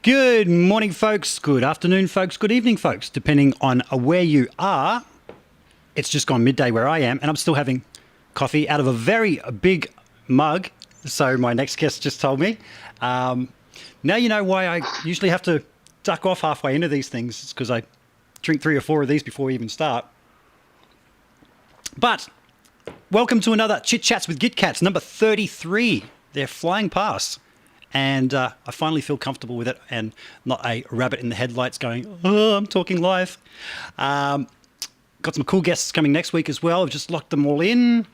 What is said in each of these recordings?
Good morning, folks. Good afternoon, folks. Good evening, folks. Depending on where you are, it's just gone midday where I am, and I'm still having coffee out of a very big mug. So my next guest just told me. Now you know why I usually have to duck off halfway into these things. It's because I drink 3 or 4 of these before we even start. But welcome to another Chit Chats with Git Cats, number 33. They're flying past. And I finally feel comfortable with it and not a rabbit in the headlights going, oh, I'm talking live. Got some cool guests coming next week as well. I've just locked them all in.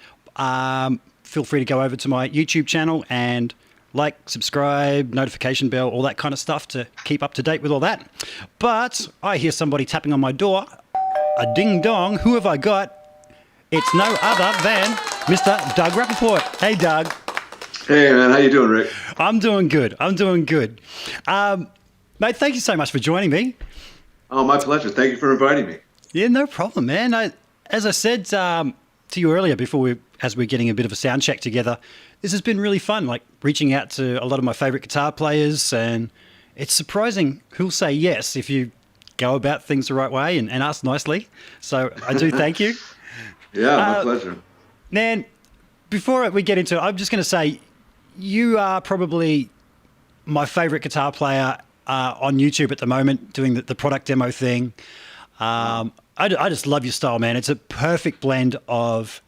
Feel free to go over to my YouTube channel and like, subscribe, notification bell, all that kind of stuff to keep up to date with all that. But I hear somebody tapping on my door. A ding dong. Who have I got? It's no other than Mr. Doug Rappoport. Hey, Doug. Hey, man. How you doing, Rick? I'm doing good. Mate, thank you so much for joining me. Oh, my pleasure. Thank you for inviting me. Yeah, no problem, man. As I said to you earlier, as we're getting a bit of a sound check together, this has been really fun, like reaching out to a lot of my favorite guitar players, and it's surprising who'll say yes if you go about things the right way and ask nicely. So I do thank you. Yeah, my pleasure. Man, before we get into it, I'm just going to say, you are probably my favorite guitar player on YouTube at the moment, doing the product demo thing. I just love your style, man. It's a perfect blend of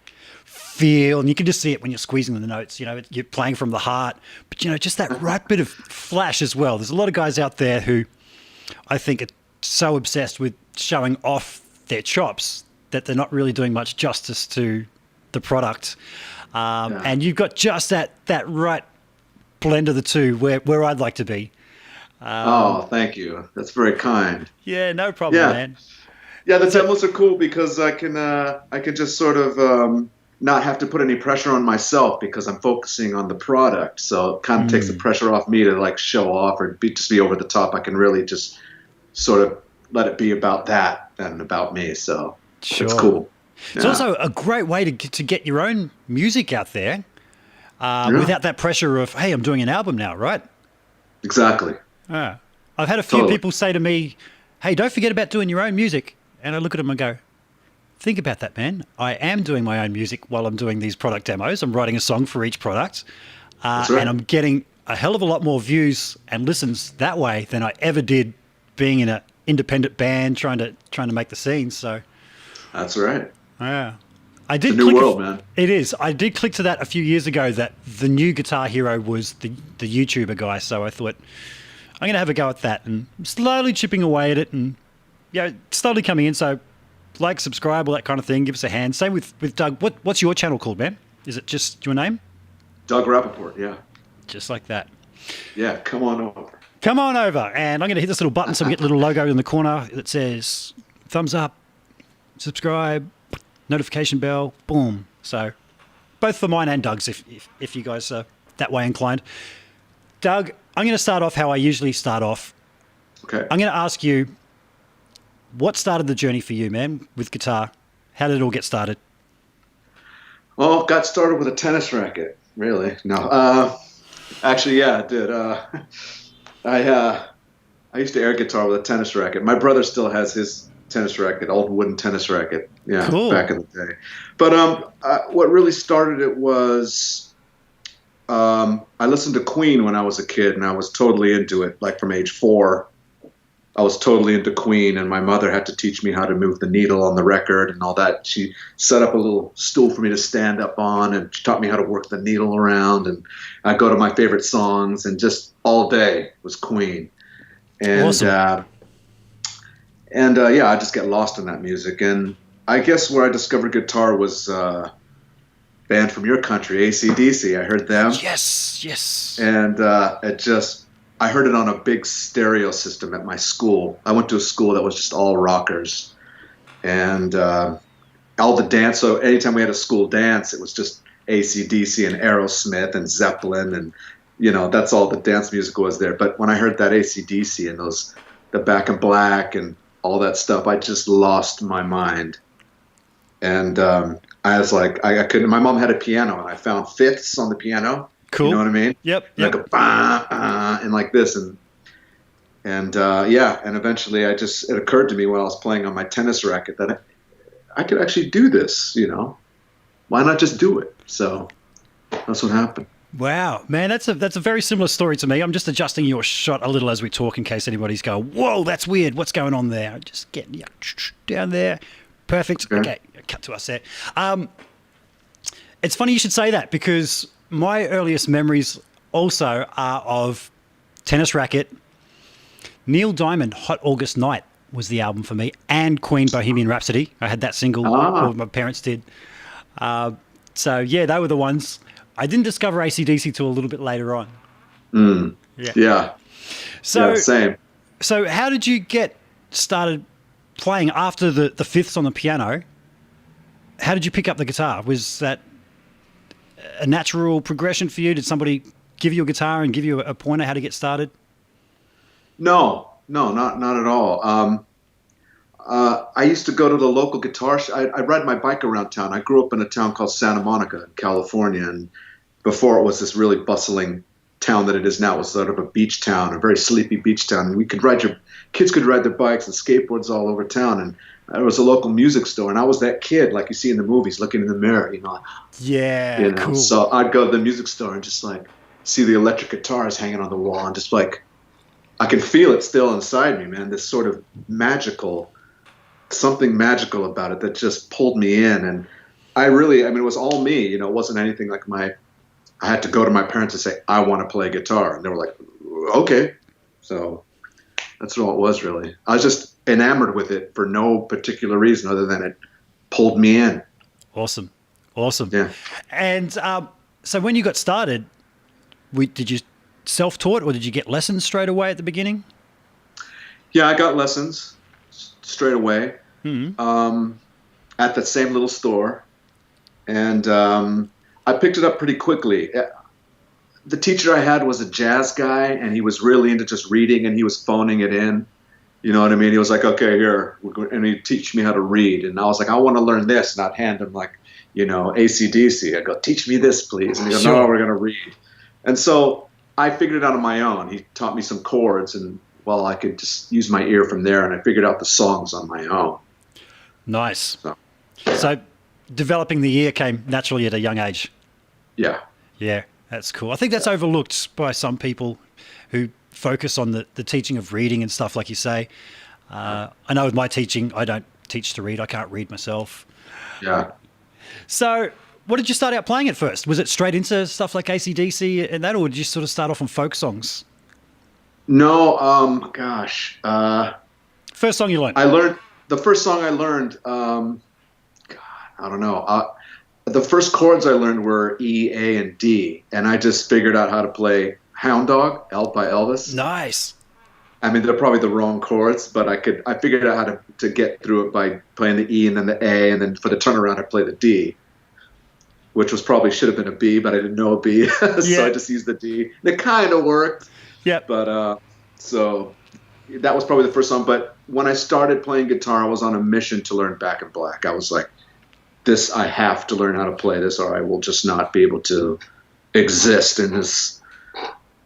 feel, and you can just see it when you're squeezing the notes. You know, you're playing from the heart, but, you know, just that right bit of flash as well. There's a lot of guys out there who I think are so obsessed with showing off their chops that they're not really doing much justice to the product. And you've got just that right blend of the two where I'd like to be. Thank you. That's very kind. Yeah, no problem, man. Yeah, the demos are cool because I can just sort of not have to put any pressure on myself because I'm focusing on the product. So it kind of takes the pressure off me to like show off or just be over the top. I can really just sort of let it be about that and about me. So it's cool. It's also a great way to get your own music out there without that pressure of, hey, I'm doing an album now, right? Exactly. I've had a few people say to me, hey, don't forget about doing your own music. And I look at them and go, think about that, man. I am doing my own music while I'm doing these product demos. I'm writing a song for each product. That's right. And I'm getting a hell of a lot more views and listens that way than I ever did being in an independent band trying to make the scene. So that's right. Yeah. I did it's a new world, man. It is. I did click to that a few years ago that the new guitar hero was the YouTuber guy. So I thought, I'm going to have a go at that and slowly chipping away at it and, slowly coming in. So like, subscribe, all that kind of thing. Give us a hand. Same with Doug. What's your channel called, man? Is it just your name? Doug Rappoport, yeah. Just like that. Yeah, come on over. Come on over. And I'm going to hit this little button so we get a little logo in the corner that says thumbs up, subscribe, notification bell, boom. So both for mine and Doug's if you guys are that way inclined. Doug, I'm going to start off how I usually start off. Okay. I'm going to ask you, what started the journey for you, man, with guitar? How did it all get started? Well, it got started with a tennis racket, really. No. Actually, yeah, it did. I used to air guitar with a tennis racket. My brother still has his tennis racket, old wooden tennis racket. Yeah, cool. Back in the day. But what really started it was I listened to Queen when I was a kid, and I was totally into it. Like from age 4, I was totally into Queen, and my mother had to teach me how to move the needle on the record and all that. She set up a little stool for me to stand up on, and she taught me how to work the needle around. And I'd go to my favorite songs, and just all day was Queen. And awesome. I just get lost in that music. And I guess where I discovered guitar was a band from your country, AC/DC. I heard them. Yes. And I heard it on a big stereo system at my school. I went to a school that was just all rockers. And all the dance, so anytime we had a school dance, it was just AC/DC and Aerosmith and Zeppelin. And, that's all the dance music was there. But when I heard that AC/DC and the Back in Black and all that stuff, I just lost my mind. And I was like, I couldn't. My mom had a piano, and I found fifths on the piano. Cool. You know what I mean? Yep. Like a bah, and like this, and And and eventually it occurred to me while I was playing on my tennis racket that I could actually do this, Why not just do it? So that's what happened. Wow, man, that's a very similar story to me. I'm just adjusting your shot a little as we talk in case anybody's going, whoa, that's weird. What's going on there? I'm just getting down there. Perfect. Okay, cut to us there. It's funny you should say that because my earliest memories also are of tennis racket. Neil Diamond, Hot August Night was the album for me, and Queen, Bohemian Rhapsody. I had that single, or my parents did. So, yeah, they were the ones. I didn't discover AC/DC till a little bit later on. Yeah. So, same. So how did you get started playing after the fifths on the piano? How did you pick up the guitar? Was that a natural progression for you? Did somebody give you a guitar and give you a pointer how to get started? No, not at all. I used to go to the local guitar I ride my bike around town. I grew up in a town called Santa Monica in California, and before it was this really bustling town that it is now. It was sort of a beach town, a very sleepy beach town. And kids could ride their bikes and skateboards all over town. And there was a local music store, and I was that kid like you see in the movies, looking in the mirror, Yeah, cool. So I'd go to the music store and just like see the electric guitars hanging on the wall, and just like I can feel it still inside me, man. This sort of something magical about it that just pulled me in. And it was all me. It wasn't anything like I had to go to my parents and say, I want to play guitar. And they were like, okay. So that's all it was, really. I was just enamored with it for no particular reason other than it pulled me in. Awesome. Yeah. And so when you got started, did you self-taught or did you get lessons straight away at the beginning? Yeah, I got lessons straight away at that same little store. And I picked it up pretty quickly. The teacher I had was a jazz guy, and he was really into just reading, and he was phoning it in. You know what I mean? He was like, okay, here, and he'd teach me how to read. And I was like, I want to learn this, not hand him like, AC/DC. I go, teach me this, please. And he goes, no, we're going to read. And so I figured it out on my own. He taught me some chords, and I could just use my ear from there, and I figured out the songs on my own. Nice. So developing the ear came naturally at a young age. Yeah. Yeah, that's cool. I think that's overlooked by some people who focus on the teaching of reading and stuff, like you say. I know with my teaching, I don't teach to read. I can't read myself. Yeah. So what did you start out playing at first? Was it straight into stuff like AC/DC and that, or did you sort of start off on folk songs? No, First song you learned? The first song I learned, I don't know. The first chords I learned were E, A, and D, and I just figured out how to play Hound Dog, Help by Elvis. Nice. I mean, they're probably the wrong chords, but I figured out how to get through it by playing the E and then the A, and then for the turnaround I play the D, which probably should have been a B, but I didn't know a B, so I just used the D. And it kind of worked. Yeah. But so that was probably the first song. But when I started playing guitar, I was on a mission to learn Back in Black. I was like, I have to learn how to play this, or I will just not be able to exist in this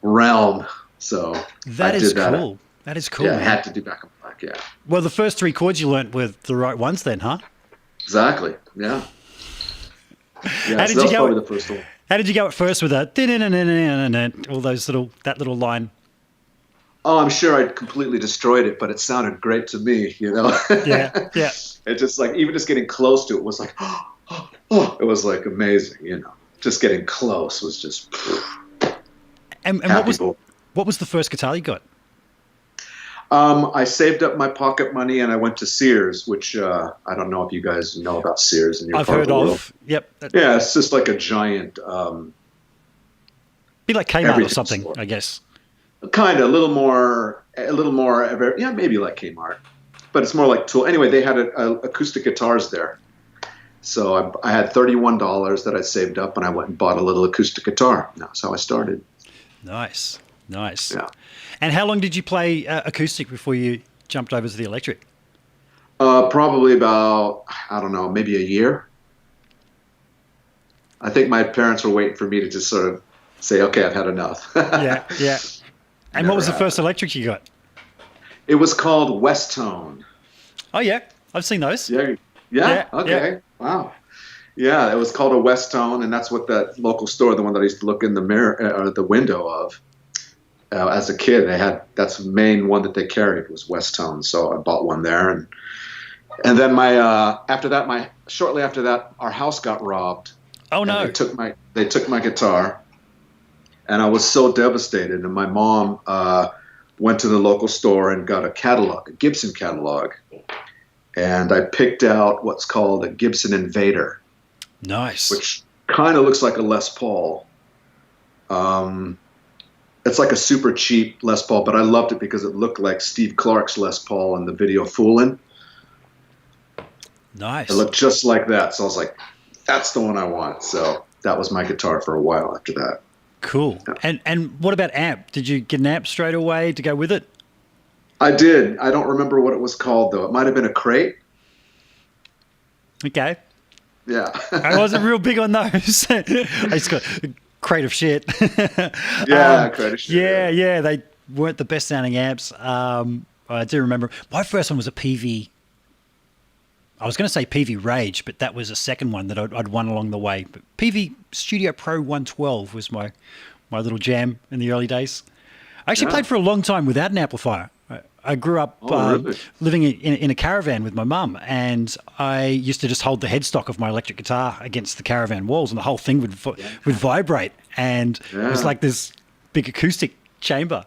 realm. So that is cool. That is cool. Yeah, I had to do Back in Black. Yeah. Well, the first three chords you learnt were the right ones, then, huh? Exactly. Yeah. Yeah. So that was probably the first one. How did you go at first with that? All that little line. Oh, I'm sure I completely destroyed it, but it sounded great to me, Yeah. It just like, even just getting close to it was like, it was like amazing, Just getting close was just. And what was the first guitar you got? I saved up my pocket money and I went to Sears, which I don't know if you guys know about Sears in your I've part heard of the world. of. Yep. Yeah, it's just like a giant. Be like Kmart or something, store. I guess. Kind of, a little more. Yeah, maybe like Kmart, but it's more like Tool. Anyway, they had acoustic guitars there, so I had $31 that I saved up, and I went and bought a little acoustic guitar. That's how I started. Nice. Yeah. And how long did you play acoustic before you jumped over to the electric? Probably about, I don't know, maybe a year. I think my parents were waiting for me to just sort of say, okay, I've had enough. Yeah. And what was the first electric you got? It was called West Tone. Oh yeah, I've seen those. Yeah. Yeah. Okay. Wow. Yeah, it was called a West Tone, and that's what that local store, the one that I used to look in the mirror or the window of as a kid, that's the main one that they carried was West Tone. So I bought one there, and then shortly after that, our house got robbed. Oh no! They took my guitar, and I was so devastated. And my mom went to the local store and got a Gibson catalog, and I picked out what's called a Gibson Invader. Nice. Which kind of looks like a Les Paul. It's like a super cheap Les Paul, but I loved it because it looked like Steve Clark's Les Paul in the video Foolin'. Nice. It looked just like that. So I was like, that's the one I want. So that was my guitar for a while after that. Cool. Yeah. And what about amp? Did you get an amp straight away to go with it? I did. I don't remember what it was called, though. It might have been a crate. Okay. Yeah. I wasn't real big on those. I just got a crate of shit. Yeah, crate of shit. Yeah. They weren't the best sounding amps. I do remember my first one was a PV. I was going to say PV Rage, but that was a second one that I'd won along the way. But PV Studio Pro 112 was my little jam in the early days. I actually played for a long time without an amplifier. I grew up really? living in a caravan with my mum, and I used to just hold the headstock of my electric guitar against the caravan walls, and the whole thing would vibrate, and it was like this big acoustic chamber.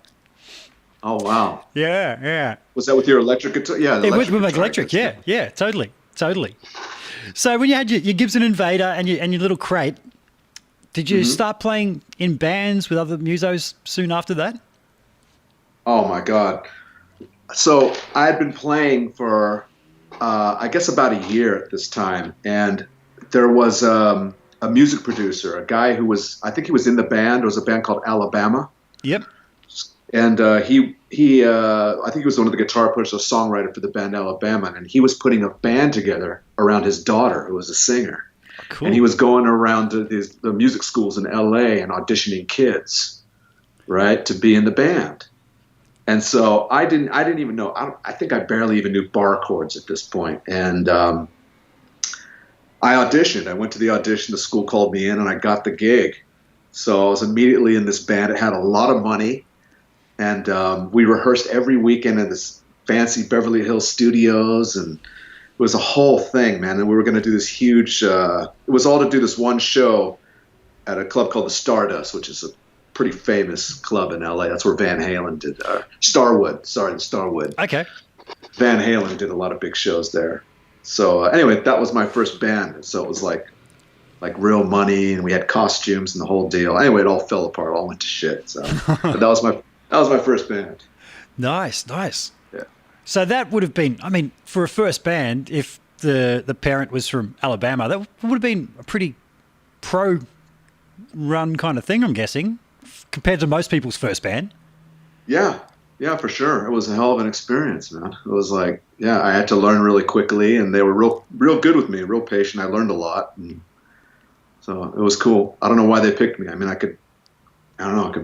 Oh, wow. Yeah. Was that with your electric guitar? Yeah, with my electric, yeah, totally. So when you had your Gibson Invader and your little crate, did you start playing in bands with other musos soon after that? Oh, my God. So I had been playing for, I guess, about a year at this time, and there was a music producer, a guy who I think he was in the band. There was a band called Alabama. Yep. And I think he was one of the guitar players, a songwriter for the band Alabama, and he was putting a band together around his daughter, who was a singer. Cool. And he was going around to the music schools in L.A. and auditioning kids, right, to be in the band. And so I didn't even know. I think I barely even knew bar chords at this point. And I auditioned. I went to the audition. The school called me in, and I got the gig. So I was immediately in this band. It had a lot of money, and we rehearsed every weekend in this fancy Beverly Hills studios, and it was a whole thing, man. And we were going to do this huge. It was all to do this one show at a club called the Stardust, which is a pretty famous club in LA. That's where Van Halen did. Starwood. Okay. Van Halen did a lot of big shows there. So anyway, that was my first band. So it was like real money, and we had costumes and the whole deal. Anyway, it all fell apart. All went to shit. So but that was my first band. Nice. Yeah. So that would have been, I mean, for a first band, if the parent was from Alabama, that would have been a pretty pro run kind of thing, I'm guessing, compared to most people's first band. Yeah, for sure. It was a hell of an experience, man. It was like, I had to learn really quickly, and they were real good with me, real patient. I learned a lot, and so it was cool. I don't know why they picked me. I mean, I could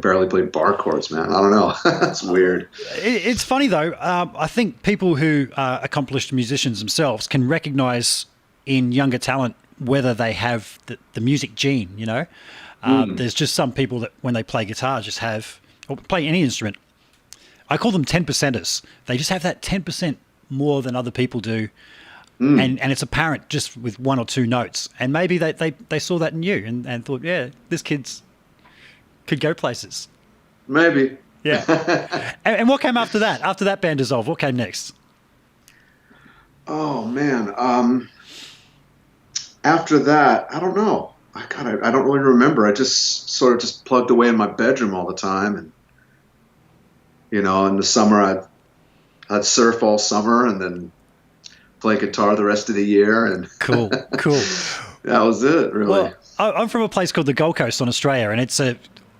barely play bar chords, man. I don't know. That's weird. It's funny though. I think people who are accomplished musicians themselves can recognize in younger talent whether they have the music gene, you know. There's just some people that when they play guitar just have, or play any instrument, I call them 10%ers. They just have that 10% more than other people do. And it's apparent just with one or two notes. And maybe they saw that in you and thought, yeah, this kid's could go places. Maybe. Yeah. and what came after that? After that band dissolved, what came next? Oh, man. After that, I don't know. I don't really remember. I just sort of just plugged away in my bedroom all the time, and in the summer I'd surf all summer and then play guitar the rest of the year. And cool. That was it, really. Well, I'm from a place called the Gold Coast on Australia, and it's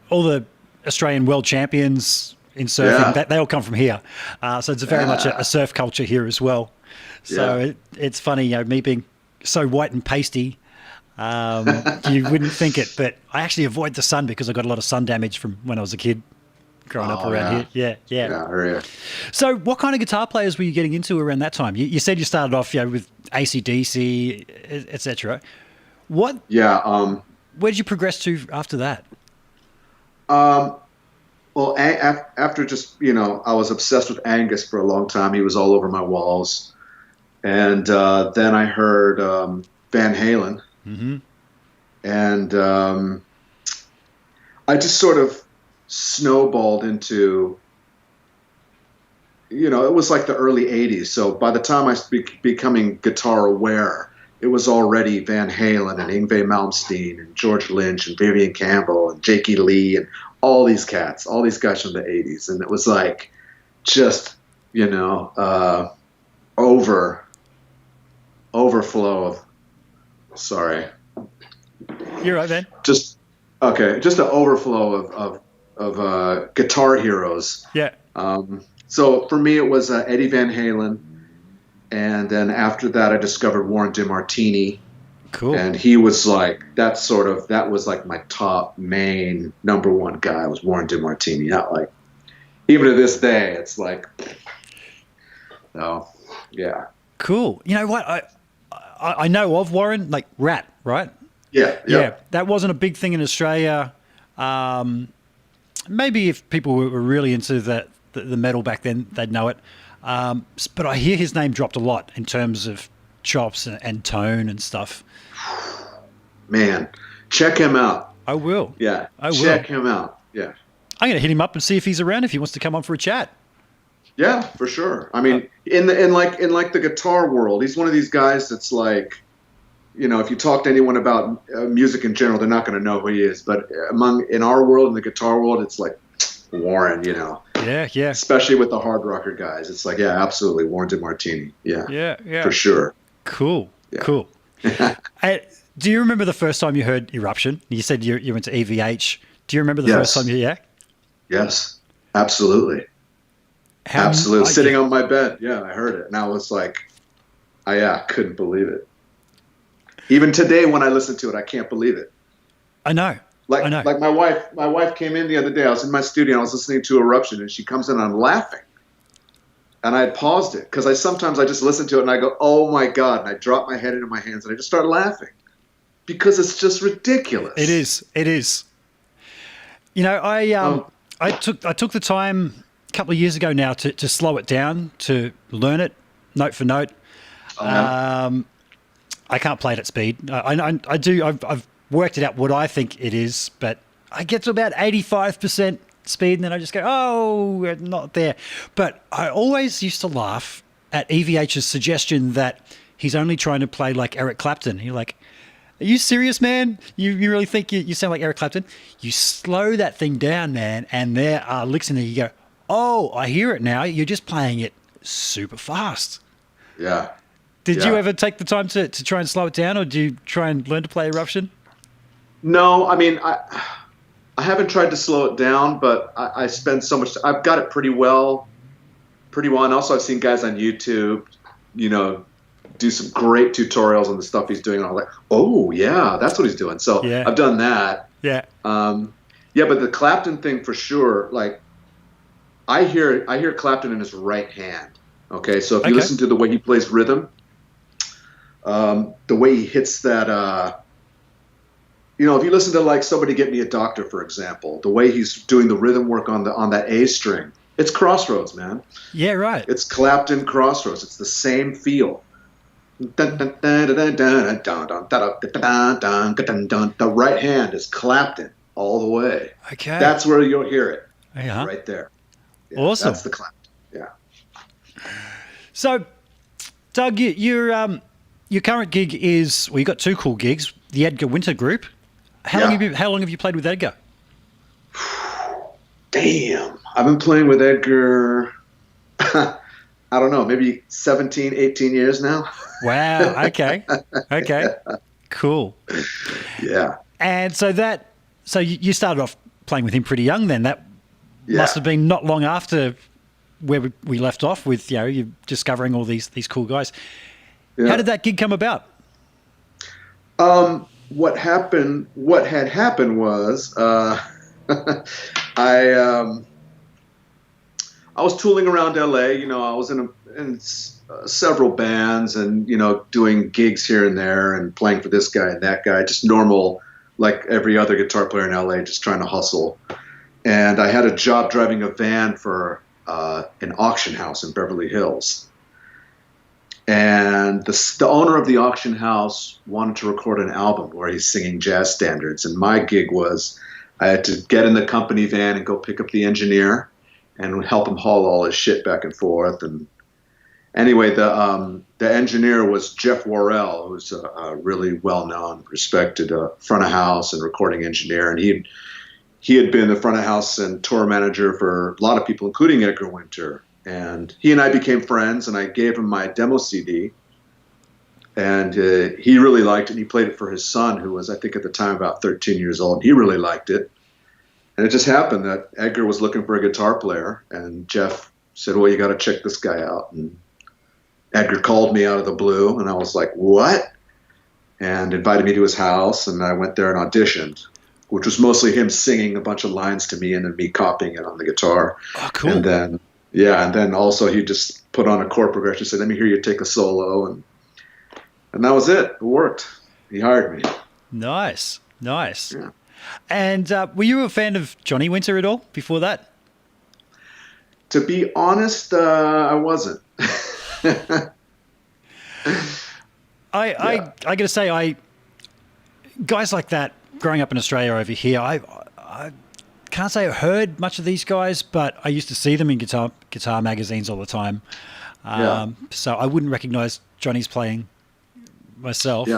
all the Australian world champions in surfing. They all come from here, so it's very much a surf culture here as well. So it's funny, me being so white and pasty. You wouldn't think it, but I actually avoid the sun because I got a lot of sun damage from when I was a kid growing up around here. Yeah. Yeah. So what kind of guitar players were you getting into around that time? You said you started off, with AC/DC, etc. What? Yeah. Where did you progress to after that? Well, after just, I was obsessed with Angus for a long time. He was all over my walls. And then I heard Van Halen. Mm-hmm. And I just sort of snowballed into, it was like the early 80s. So by the time I was becoming guitar aware, it was already Van Halen and Yngwie Malmsteen and George Lynch and Vivian Campbell and Jakey Lee and all these guys from the 80s. And it was like just, overflow of, sorry. You're right, man. Just an overflow of guitar heroes. Yeah. So for me, it was Eddie Van Halen. And then after that, I discovered Warren DeMartini. Cool. And he was like, that was like my top main number one guy was Warren DeMartini. Not like, even to this day, it's like, yeah. Cool. You know what? I know of Warren, like Rat, right? Yeah. That wasn't a big thing in Australia. Maybe if people were really into the metal back then, they'd know it. But I hear his name dropped a lot in terms of chops and tone and stuff. Man, check him out. I will. Yeah, I will. Check him out. Yeah. I'm going to hit him up and see if he's around, if he wants to come on for a chat. Yeah, for sure. I mean, in the guitar world, he's one of these guys that's like, if you talk to anyone about music in general, they're not going to know who he is. But in our world, in the guitar world, it's like Warren, Yeah. Especially with the hard rocker guys, it's like, yeah, absolutely, Warren DeMartini. Yeah. For sure. Cool. Yeah. Cool. Do you remember the first time you heard Eruption? You said you went to EVH. Do you remember the first time Yes, absolutely. Absolutely. Sitting on my bed. Yeah, I heard it. And I was like, I couldn't believe it. Even today when I listen to it, I can't believe it. I know. Like my wife came in the other day. I was in my studio and I was listening to Eruption and she comes in and I'm laughing. And I had paused it because sometimes I just listen to it and I go, oh my God. And I drop my head into my hands and I just start laughing because it's just ridiculous. It is. I took the time a couple of years ago now to slow it down, to learn it note for note. I can't play it at speed. I do. I've worked it out what I think it is, but I get to about 85% speed and then I just go, oh, we're not there. But I always used to laugh at EVH's suggestion that he's only trying to play like Eric Clapton. You're like, are you serious, man? You really think you sound like Eric Clapton? You slow that thing down, man, and there are licks in there. You go, oh, I hear it now. You're just playing it super fast. Yeah. Did you ever take the time to try and slow it down, or do you try and learn to play Eruption? No, I mean, I haven't tried to slow it down, but I spend so much. I've got it pretty well. And also, I've seen guys on YouTube, do some great tutorials on the stuff he's doing. And I'm like, oh yeah, that's what he's doing. So I've done that. Yeah. But the Clapton thing for sure. Like, I hear Clapton in his right hand. Okay, so if you listen to the way he plays rhythm, the way he hits that. If you listen to like Somebody Get Me a Doctor, for example, the way he's doing the rhythm work on that A string, it's Crossroads, man. Yeah, right. It's Clapton Crossroads. It's the same feel. The right hand is Clapton all the way. Okay. That's where you'll hear it. Uh-huh. Right there. Yeah, awesome. That's the Clapton. Yeah. So, Doug, your current gig is, you got two cool gigs. The Edgar Winter Group. How long have you played with Edgar? Damn. I've been playing with Edgar, I don't know, maybe 17, 18 years now. Wow. Okay. Cool. Yeah. And so you started off playing with him pretty young then. That must have been not long after where we left off with, you discovering all these cool guys. Yeah. How did that gig come about? What had happened was, I was tooling around LA. You know, I was in several bands and, you know, doing gigs here and there and playing for this guy and that guy, just normal, like every other guitar player in LA, just trying to hustle. And I had a job driving a van for an auction house in Beverly Hills. And the owner of the auction house wanted to record an album where he's singing jazz standards. And my gig was I had to get in the company van and go pick up the engineer and help him haul all his shit back and forth. And anyway, the engineer was Jeff Worrell, who's a really well-known, respected front of house and recording engineer. And he had been the front of house and tour manager for a lot of people, including Edgar Winter. And he and I became friends, and I gave him my demo CD. And he really liked it. He played it for his son, who was, I think, at the time about 13 years old. And he really liked it. And it just happened that Edgar was looking for a guitar player, and Jeff said, well, you got to check this guy out. And Edgar called me out of the blue, and I was like, what? And invited me to his house, and I went there and auditioned, which was mostly him singing a bunch of lines to me and then me copying it on the guitar. Oh, cool. And then, yeah, and then also he just put on a chord progression, said, let me hear you take a solo, and that was it. It worked. He hired me. Nice. Yeah. And were you a fan of Johnny Winter at all before that? To be honest, I wasn't. I got to say, guys like that, growing up in Australia over here, I can't say I heard much of these guys, but I used to see them in guitar magazines all the time. So I wouldn't recognize Johnny's playing myself.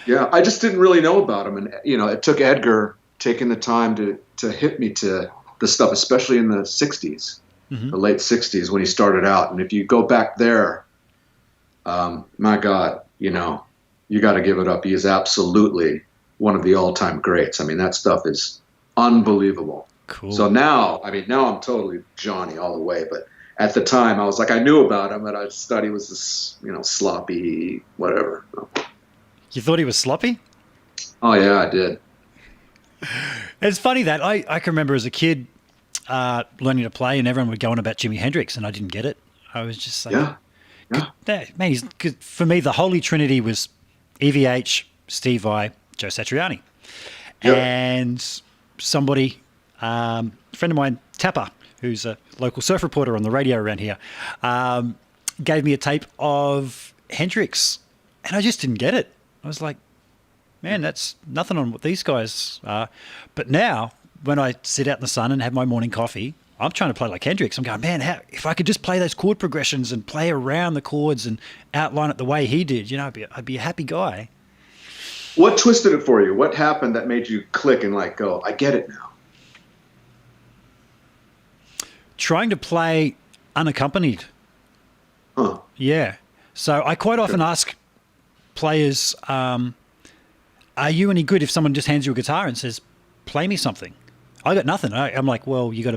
Yeah, I just didn't really know about him. And, you know, it took Edgar taking the time to hit me to the stuff, especially in the 60s, the late 60s when he started out. And if you go back there, my God, you know, you got to give it up. He is absolutely one of the all-time greats. I mean, that stuff is unbelievable. Cool. So now I'm totally Johnny all the way. But at the time, I was like, I knew about him, but I just thought he was this, you know, sloppy, whatever. You thought he was sloppy? Oh, yeah, I did. It's funny that I can remember as a kid learning to play, and everyone would go on about Jimi Hendrix, and I didn't get it. I was just like, man, for me, the holy trinity was EVH, Steve Vai, Joe Satriani. Yep. And somebody, a friend of mine, Tapper, who's a local surf reporter on the radio around here, gave me a tape of Hendrix, and I just didn't get it. I was like, man, that's nothing on what these guys are. But now, when I sit out in the sun and have my morning coffee, I'm trying to play like Hendrix. I'm going, man, if I could just play those chord progressions and play around the chords and outline it the way he did, you know, I'd be a happy guy. What twisted it for you? What happened that made you click and like go, I get it now? Trying to play unaccompanied. Huh. Yeah. So I quite often ask players, are you any good if someone just hands you a guitar and says, play me something? I got nothing. I'm like, well, you got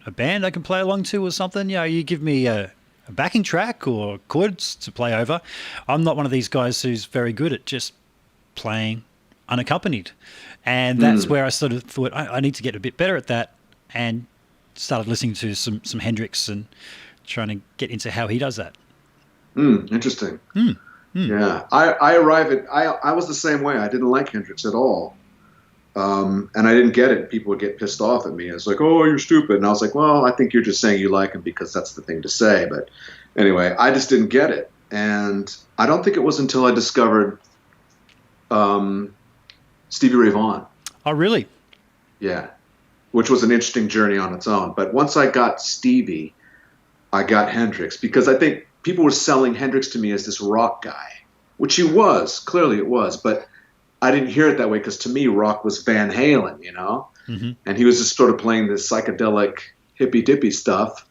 a band I can play along to or something? You know, you give me a backing track or chords to play over. I'm not one of these guys who's very good at just playing unaccompanied. And that's where I sort of thought I need to get a bit better at that, and started listening to some Hendrix and trying to get into how he does that. Interesting. Yeah, I was the same way. I didn't like Hendrix at all. And I didn't get it. People would get pissed off at me. It's like, oh, you're stupid. And I was like, well, I think you're just saying you like him because that's the thing to say. But anyway, I just didn't get it. And I don't think it was until I discovered Stevie Ray Vaughan. Oh, really? Yeah, which was an interesting journey on its own. But once I got Stevie, I got Hendrix, because I think people were selling Hendrix to me as this rock guy, which he was. Clearly it was. But I didn't hear it that way, because to me, rock was Van Halen, you know? And he was just sort of playing this psychedelic hippy-dippy stuff.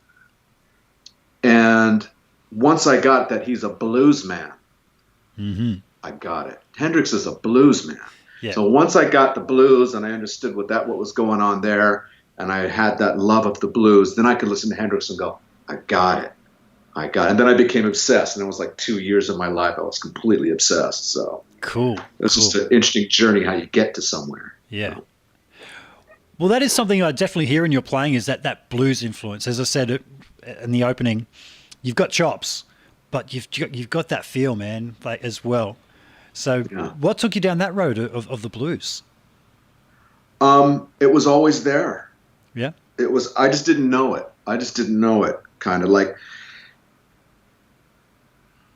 And once I got that he's a blues man, I got it. Hendrix is a blues man. Yeah. So once I got the blues and I understood what was going on there, and I had that love of the blues, then I could listen to Hendrix and go, I got it. And then I became obsessed, and it was like 2 years of my life I was completely obsessed. So cool. It's just an interesting journey how you get to somewhere. Yeah. Well, that is something I definitely hear in your playing, is that blues influence. As I said in the opening, you've got chops, but you've got that feel, man, like, as well. So what took you down that road of the blues? It was always there. Yeah. I just didn't know it. Kind of like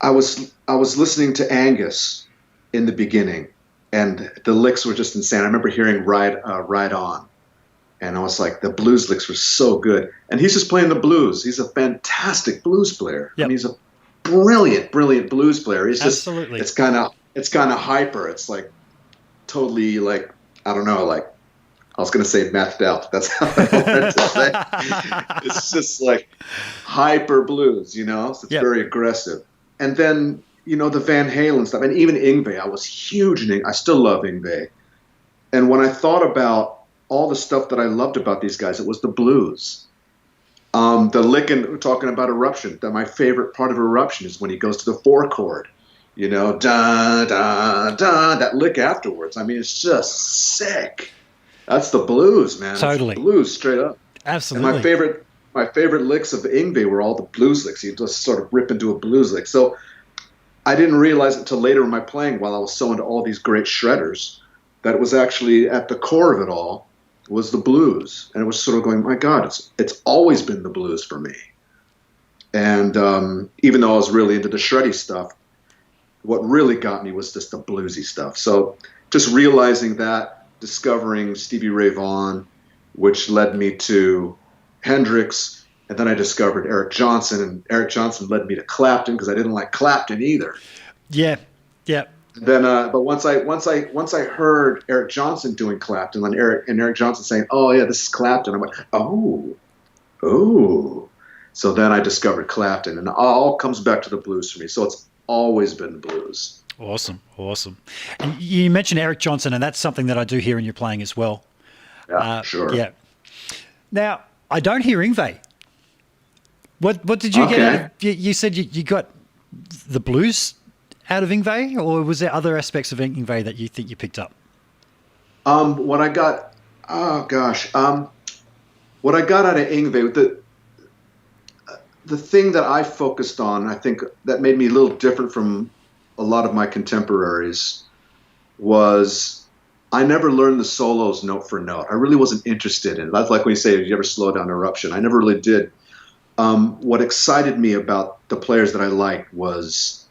I was listening to Angus in the beginning, and the licks were just insane. I remember hearing Ride On, and I was like, the blues licks were so good. And he's just playing the blues. He's a fantastic blues player. Yep. I mean, he's a brilliant blues player. He's just, Absolutely. it's kind of hyper. It's like totally, like, I don't know, like, I was going to say methed out. That's how I wanted to say. It's just like hyper blues, so it's very aggressive. And then, the Van Halen stuff, and even Yngwie. I was huge in Yngwie. I still love Yngwie. And when I thought about all the stuff that I loved about these guys, it was the blues. The lick, and we're talking about Eruption, that my favorite part of Eruption is when he goes to the 4 chord, da, da, da, that lick afterwards. I mean, it's just sick. That's the blues, man. Totally. It's the blues, straight up. Absolutely. And my favorite licks of Yngwie were all the blues licks. He'd just sort of rip into a blues lick. So I didn't realize it until later in my playing, while I was so into all these great shredders, that it was actually at the core of it all was the blues. And it was sort of going, my God, it's always been the blues for me. And even though I was really into the shreddy stuff, what really got me was just the bluesy stuff. So just realizing that, discovering Stevie Ray Vaughan, which led me to Hendrix, and then I discovered Eric Johnson, and Eric Johnson led me to Clapton, because I didn't like Clapton either. Yeah. Then, but once I heard Eric Johnson doing Clapton, and Eric Johnson saying, "Oh yeah, this is Clapton," I went, "Oh." So then I discovered Clapton, and it all comes back to the blues for me. So it's always been the blues. Awesome. And you mentioned Eric Johnson, and that's something that I do hear in your playing as well. Yeah, sure. Yeah. Now, I don't hear Yngwie. What did you get out of, you said you got the blues out of Yngwie, or was there other aspects of Yngwie that you think you picked up? What I got out of Yngwie, the thing that I focused on, I think that made me a little different from a lot of my contemporaries, was I never learned the solos note for note. I really wasn't interested in it. That's like when you say, did you ever slow down Eruption? I never really did. What excited me about the players that I liked was,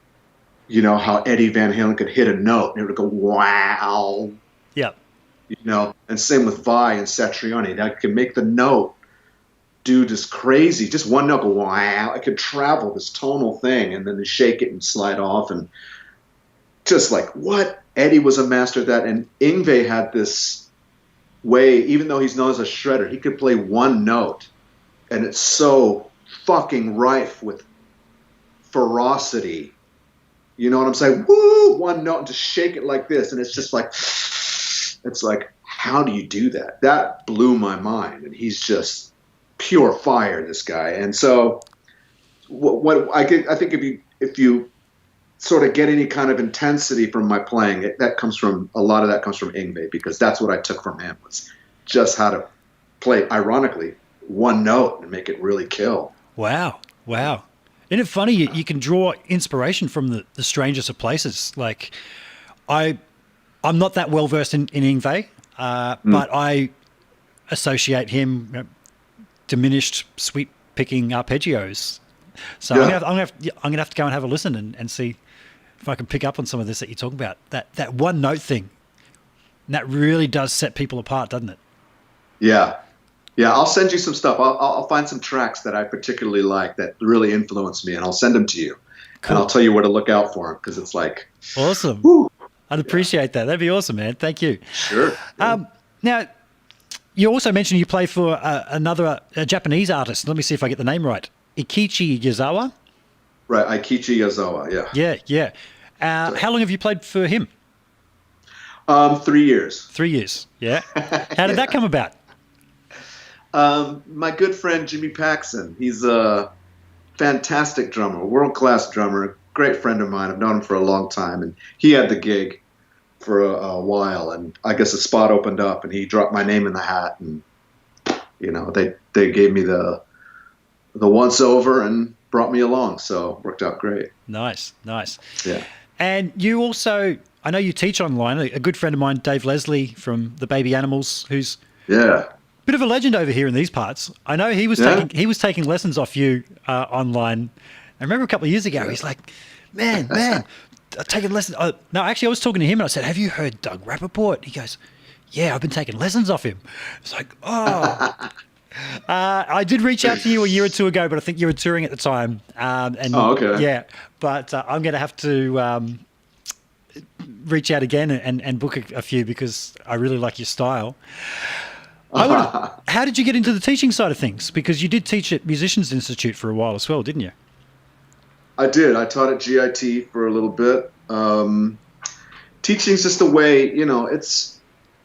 how Eddie Van Halen could hit a note and it would go, wow. Yeah. And same with Vi and Satriani. That could make the note do this crazy, just one note go, wow. I could travel this tonal thing and then shake it and slide off, and just like, what? Eddie was a master of that. And Yngwie had this way, even though he's known as a shredder, he could play one note, and it's so fucking rife with ferocity. You know what I'm saying? Woo! One note, and just shake it like this, and it's just like, it's like, how do you do that? That blew my mind, and he's just pure fire, this guy. And so, I think if you sort of get any kind of intensity from my playing, a lot of that comes from Yngwie, because that's what I took from him, was just how to play, ironically, one note and make it really kill. Wow. Isn't it funny? You can draw inspiration from the strangest of places. Like, I'm not that well versed in Yngwie, but I associate him diminished sweep picking arpeggios. So I'm gonna have to go and have a listen and see if I can pick up on some of this that you're talking about. That one note thing. And that really does set people apart, doesn't it? Yeah. I'll send you some stuff. I'll find some tracks that I particularly like that really influenced me, and I'll send them to you. Cool. And I'll tell you where to look out for them, because it's like awesome. Whoo. I'd appreciate that. That'd be awesome, man. Thank you. Sure. Now, you also mentioned you play for another Japanese artist. Let me see if I get the name right. Eikichi Yazawa? Right, Eikichi Yazawa, yeah. Yeah. How long have you played for him? 3 years. 3 years, yeah. How did that come about? My good friend Jimmy Paxson, he's a fantastic drummer, world-class drummer, great friend of mine. I've known him for a long time, and he had the gig for a while, and I guess a spot opened up, and he dropped my name in the hat, and they gave me the once over and brought me along, so it worked out great. Nice. Yeah. And you also, I know you teach online. A good friend of mine, Dave Leslie from the Baby Animals, who's a bit of a legend over here in these parts. I know he was taking lessons off you online. I remember a couple of years ago, he's like, man, taking lessons. No, actually, I was talking to him and I said, have you heard Doug Rappoport? He goes, yeah, I've been taking lessons off him. It's like, oh. I did reach out to you a year or two ago, but I think you were touring at the time. Okay. Yeah, but I'm going to have to reach out again and book a few because I really like your style. How did you get into the teaching side of things? Because you did teach at Musicians Institute for a while as well, didn't you? I did. I taught at GIT for a little bit. Teaching's just a way, it's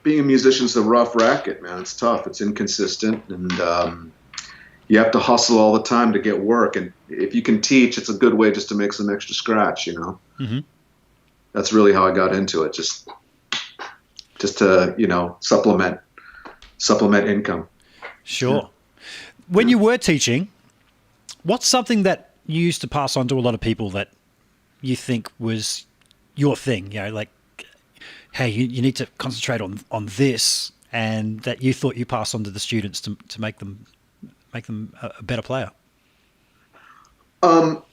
being a musician's a rough racket, man. It's tough. It's inconsistent, and you have to hustle all the time to get work. And if you can teach, it's a good way just to make some extra scratch, Mm-hmm. That's really how I got into it. Just to, supplement income. Sure. Yeah. When you were teaching, what's something that you used to pass on to a lot of people that you think was your thing? Like, hey, you need to concentrate on this, and that you thought you passed on to the students to make them a better player? Well,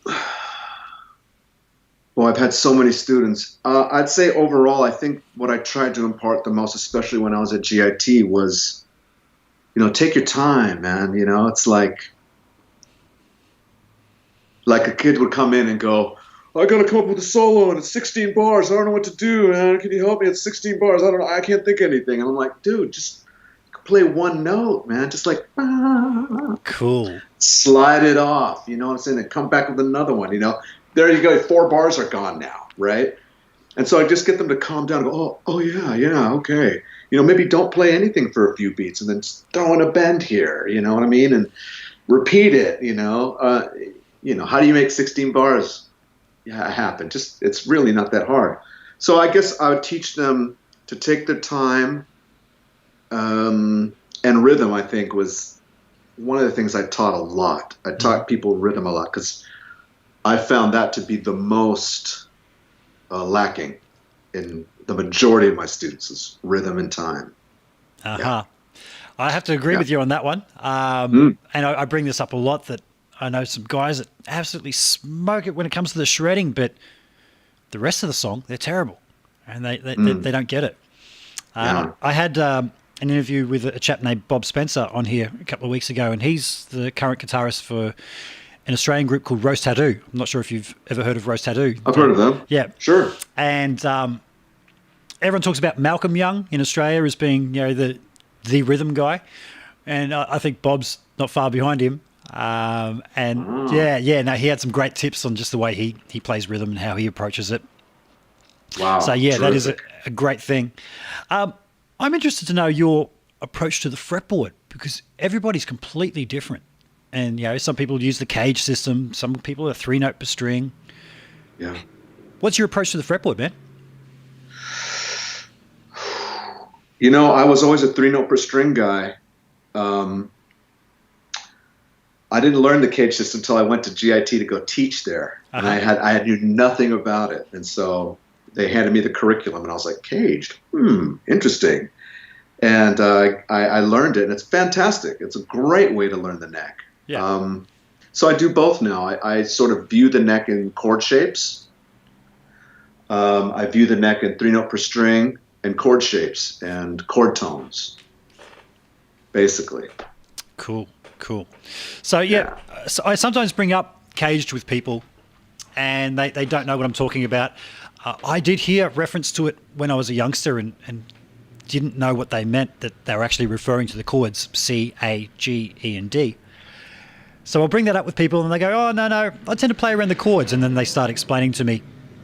I've had so many students. I'd say overall, I think what I tried to impart the most, especially when I was at GIT, was, take your time, man. It's like a kid would come in and go, I got to come up with a solo and it's 16 bars. I don't know what to do, man. Can you help me? It's 16 bars. I don't know. I can't think of anything. And I'm like, dude, just play one note, man. Just like, cool. Slide it off. You know what I'm saying? And come back with another one, There you go. 4 bars are gone now, right? And so I just get them to calm down and go, oh yeah, okay. Maybe don't play anything for a few beats and then throw in a bend here, you know what I mean? And repeat it, how do you make 16 bars happen? It's really not that hard. So I guess I would teach them to take their time, and rhythm, I think, was one of the things I taught a lot. I taught people rhythm a lot because I found that to be the most lacking in the majority of my students is rhythm and time. Yeah. I have to agree with you on that one. And I bring this up a lot, that I know some guys that absolutely smoke it when it comes to the shredding, but the rest of the song, they're terrible, and they don't get it. I had an interview with a chap named Bob Spencer on here a couple of weeks ago, and he's the current guitarist for an Australian group called Roast Tattoo. I'm not sure if you've ever heard of Roast Tattoo. I've heard of them. Yeah. Sure. And everyone talks about Malcolm Young in Australia as being, the rhythm guy. And I think Bob's not far behind him. He had some great tips on just the way he plays rhythm and how he approaches it. Wow. So, terrific. That is a great thing. I'm interested to know your approach to the fretboard, because everybody's completely different. And, some people use the cage system. Some people are 3-note per string. Yeah. What's your approach to the fretboard, man? I was always a 3-note per string guy. I didn't learn the cage system until I went to GIT to go teach there. And I knew nothing about it. And so they handed me the curriculum and I was like, caged? Interesting. And I learned it, and it's fantastic. It's a great way to learn the neck. Yeah. So I do both now. I sort of view the neck in chord shapes. I view the neck in 3-note per string and chord shapes and chord tones, basically. Cool. So, so I sometimes bring up caged with people, and they don't know what I'm talking about. I did hear reference to it when I was a youngster and didn't know what they meant, that they were actually referring to the chords C, A, G, E, and D. So I'll bring that up with people and they go, oh, no, I tend to play around the chords. And then they start explaining to me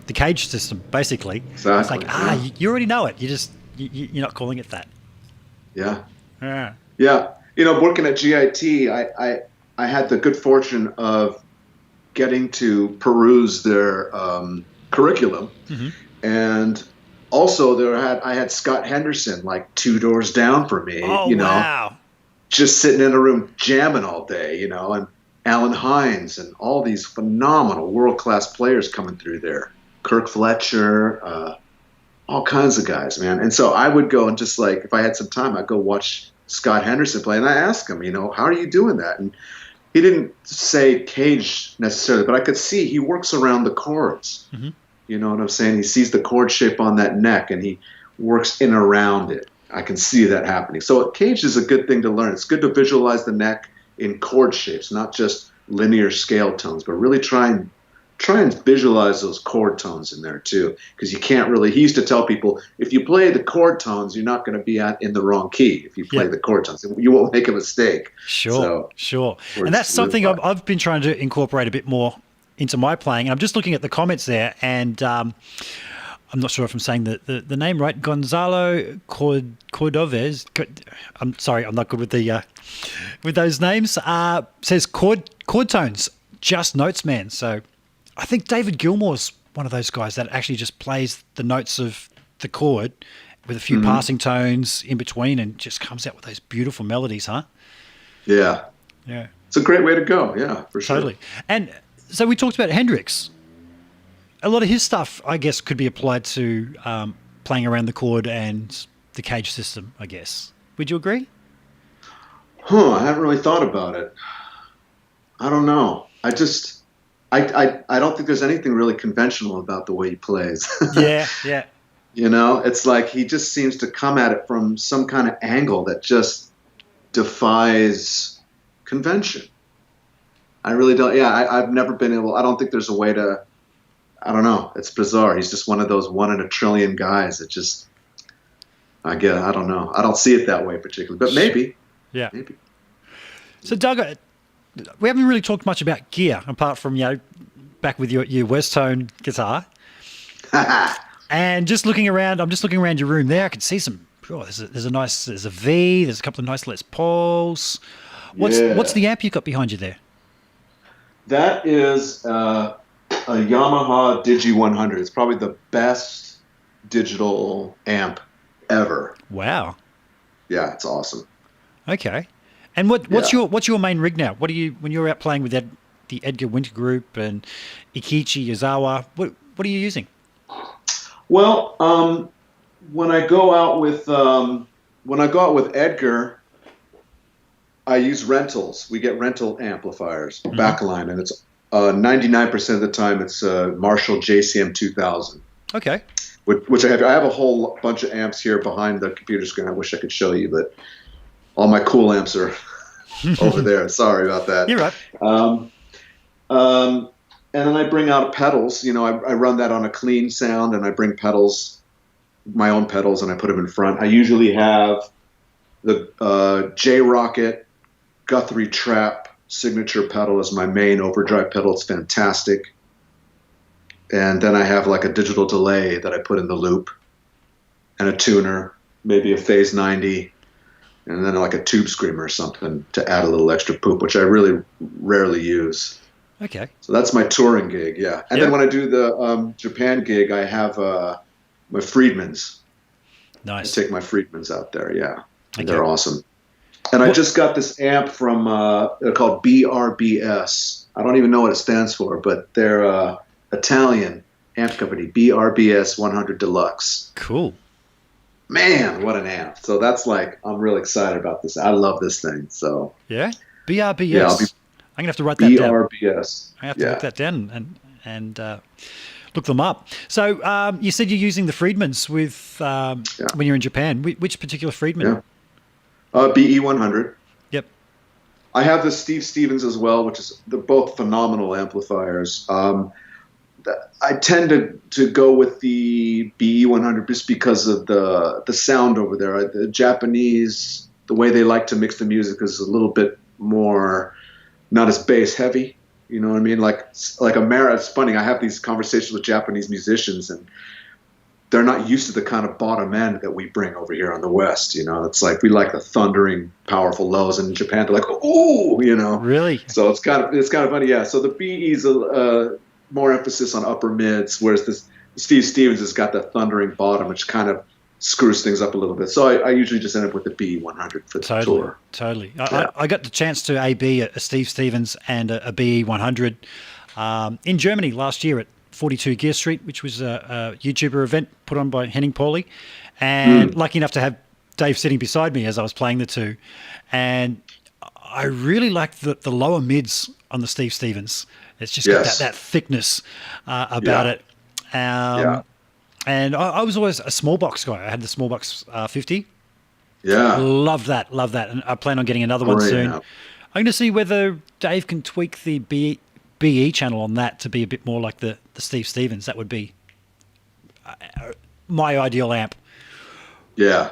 the cage system, basically. Exactly. It's like, you already know it. You're not calling it that. Yeah. Yeah. Working at GIT, I had the good fortune of getting to peruse their curriculum. Mm-hmm. And also I had Scott Henderson like 2 doors down from me, Oh, wow. just sitting in a room jamming all day, and Alan Hines and all these phenomenal world-class players coming through there. Kirk Fletcher, all kinds of guys, man. And so I would go and just like, if I had some time, I'd go watch Scott Henderson play. And I asked him, how are you doing that? And he didn't say cage necessarily, but I could see he works around the chords. Mm-hmm. You know what I'm saying? He sees the chord shape on that neck and he works in around it. I can see that happening. So cage is a good thing to learn. It's good to visualize the neck in chord shapes, not just linear scale tones, but really try and visualize those chord tones in there too, because you can't really. He used to tell people, if you play the chord tones, you're not going to be in the wrong key. If you play the chord tones, you won't make a mistake. Sure. And that's something I've been trying to incorporate a bit more into my playing. And I'm just looking at the comments there, and I'm not sure if I'm saying the name right. Gonzalo Cordoves. I'm sorry, I'm not good with the with those names. Says chord tones, just notes, man. So I think David Gilmour's one of those guys that actually just plays the notes of the chord with a few passing tones in between and just comes out with those beautiful melodies, huh? Yeah. It's a great way to go. Yeah, for sure. Totally. And so we talked about Hendrix. A lot of his stuff, I guess, could be applied to playing around the chord and the cage system, I guess. Would you agree? I haven't really thought about it. I don't know. I don't think there's anything really conventional about the way he plays. Yeah. It's like he just seems to come at it from some kind of angle that just defies convention. I really don't. Yeah, I've never been able. I don't think there's a way to. I don't know. It's bizarre. He's just one of those 1 in a trillion guys that just. I don't know. I don't see it that way particularly, but maybe. Yeah. Maybe. So, Doug, we haven't really talked much about gear apart from back with your West Tone guitar. And just looking around, I'm just looking around your room there. I can see some. Oh, there's a V. There's a couple of nice Les Pauls. What's the amp you got behind you there? That is a Yamaha Digi 100. It's probably the best digital amp ever. Wow. Yeah, it's awesome. Okay. And what's your main rig now? What do you, when you're out playing with the Edgar Winter Group and Ikichi Yazawa, what are you using? Well, when I go out with Edgar, I use rentals. We get rental amplifiers, backline, and it's 99% of the time it's Marshall JCM 2000. Okay. Which I have. I have a whole bunch of amps here behind the computer screen. I wish I could show you, but all my cool amps are over there. Sorry about that. You're right. And then I bring out pedals. I run that on a clean sound, and I bring pedals, my own pedals, and I put them in front. I usually have the J-Rocket Guthrie Trap signature pedal as my main overdrive pedal. It's fantastic. And then I have like a digital delay that I put in the loop, and a tuner, maybe a Phase 90, and then like a tube screamer or something to add a little extra poop, which I really rarely use. Okay. So that's my touring gig, yeah. And then when I do the Japan gig, I have my Freedmans. Nice. I take my Freedmans out there, yeah. Okay. They're awesome. And I just got this amp from, they're called BRBS. I don't even know what it stands for, but they're Italian amp company, BRBS 100 Deluxe. Cool. Man, what an amp. So that's like, I'm really excited about this. I love this thing, so. Yeah? BRBS. Yeah, I'm going to have to write that down. BRBS. I have to look that down and look them up. So you said you're using the Freedmans with when you're in Japan. Which particular Freedman? Yeah. BE 100. Yep. I have the Steve Stevens as well, they're both phenomenal amplifiers. I tend to go with the BE 100 just because of the sound over there. The Japanese, the way they like to mix the music is a little bit more, not as bass heavy. You know what I mean? Like it's funny. I have these conversations with Japanese musicians, and they're not used to the kind of bottom end that we bring over here on the West. It's like we like the thundering, powerful lows, and in Japan they're like, ooh, Really? So it's kind of funny, yeah. So the BE's more emphasis on upper mids, whereas Steve Stevens has got that thundering bottom, which kind of screws things up a little bit. So I usually just end up with the BE100 for the tour. Totally. Yeah. I got the chance to AB a Steve Stevens and a BE100 in Germany last year at 42 Gear Street, which was a YouTuber event put on by Henning Pauly. And lucky enough to have Dave sitting beside me as I was playing the two. And I really liked the lower mids on the Steve Stevens. It's just got that thickness about it. And I was always a small box guy. I had the small box 50. Yeah. Love that. And I plan on getting another one soon. Yeah. I'm going to see whether Dave can tweak the BE channel on that to be a bit more like the Steve Stevens. That would be my ideal amp. Yeah.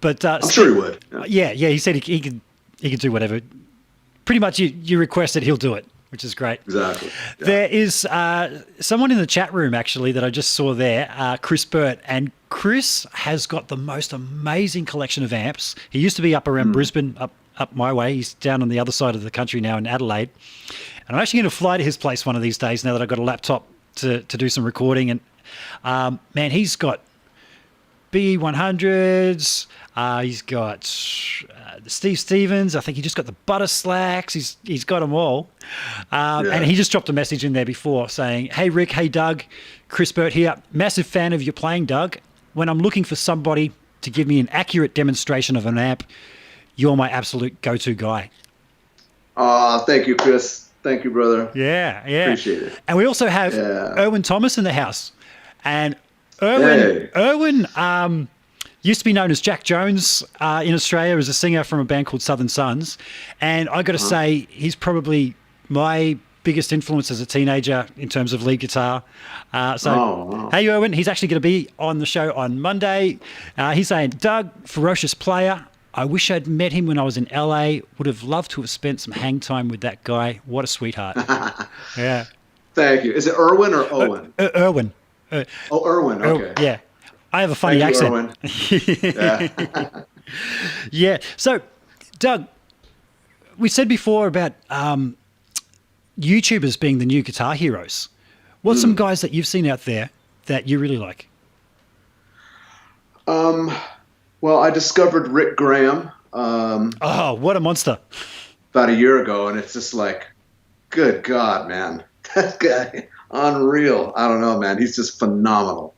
But I'm sure he would. Yeah. He said he could do whatever. Pretty much you request it, he'll do it, which is great. Exactly. Yeah. There is someone in the chat room, actually, that I just saw there, Chris Burt. And Chris has got the most amazing collection of amps. He used to be up around Brisbane, up my way. He's down on the other side of the country now in Adelaide. And I'm actually going to fly to his place one of these days now that I've got a laptop to do some recording. And, man, he's got BE100s. He's got the Steve Stevens. I think he just got the Butter Slacks. He's got them all. And he just dropped a message in there before saying, "Hey, Rick. Hey, Doug. Chris Burt here. Massive fan of your playing, Doug. When I'm looking for somebody to give me an accurate demonstration of an amp, you're my absolute go-to guy." Thank you, Chris. Thank you, brother. Yeah. Appreciate it. And we also have Erwin Thomas in the house. And Erwin used to be known as Jack Jones in Australia as a singer from a band called Southern Sons. And I got to say, he's probably my biggest influence as a teenager in terms of lead guitar. Hey, Erwin, he's actually going to be on the show on Monday. He's saying, "Doug, ferocious player. I wish I'd met him when I was in LA. Would have loved to have spent some hang time with that guy. What a sweetheart." Yeah. Thank you. Is it Erwin or Owen? Erwin. Erwin. Okay. Yeah. I have a funny accent. Yeah. Yeah. So, Doug, we said before about YouTubers being the new guitar heroes. What's some guys that you've seen out there that you really like? Well, I discovered Rick Graham. What a monster. About a year ago, and it's just like, good God, man. That guy, unreal. I don't know, man. He's just phenomenal.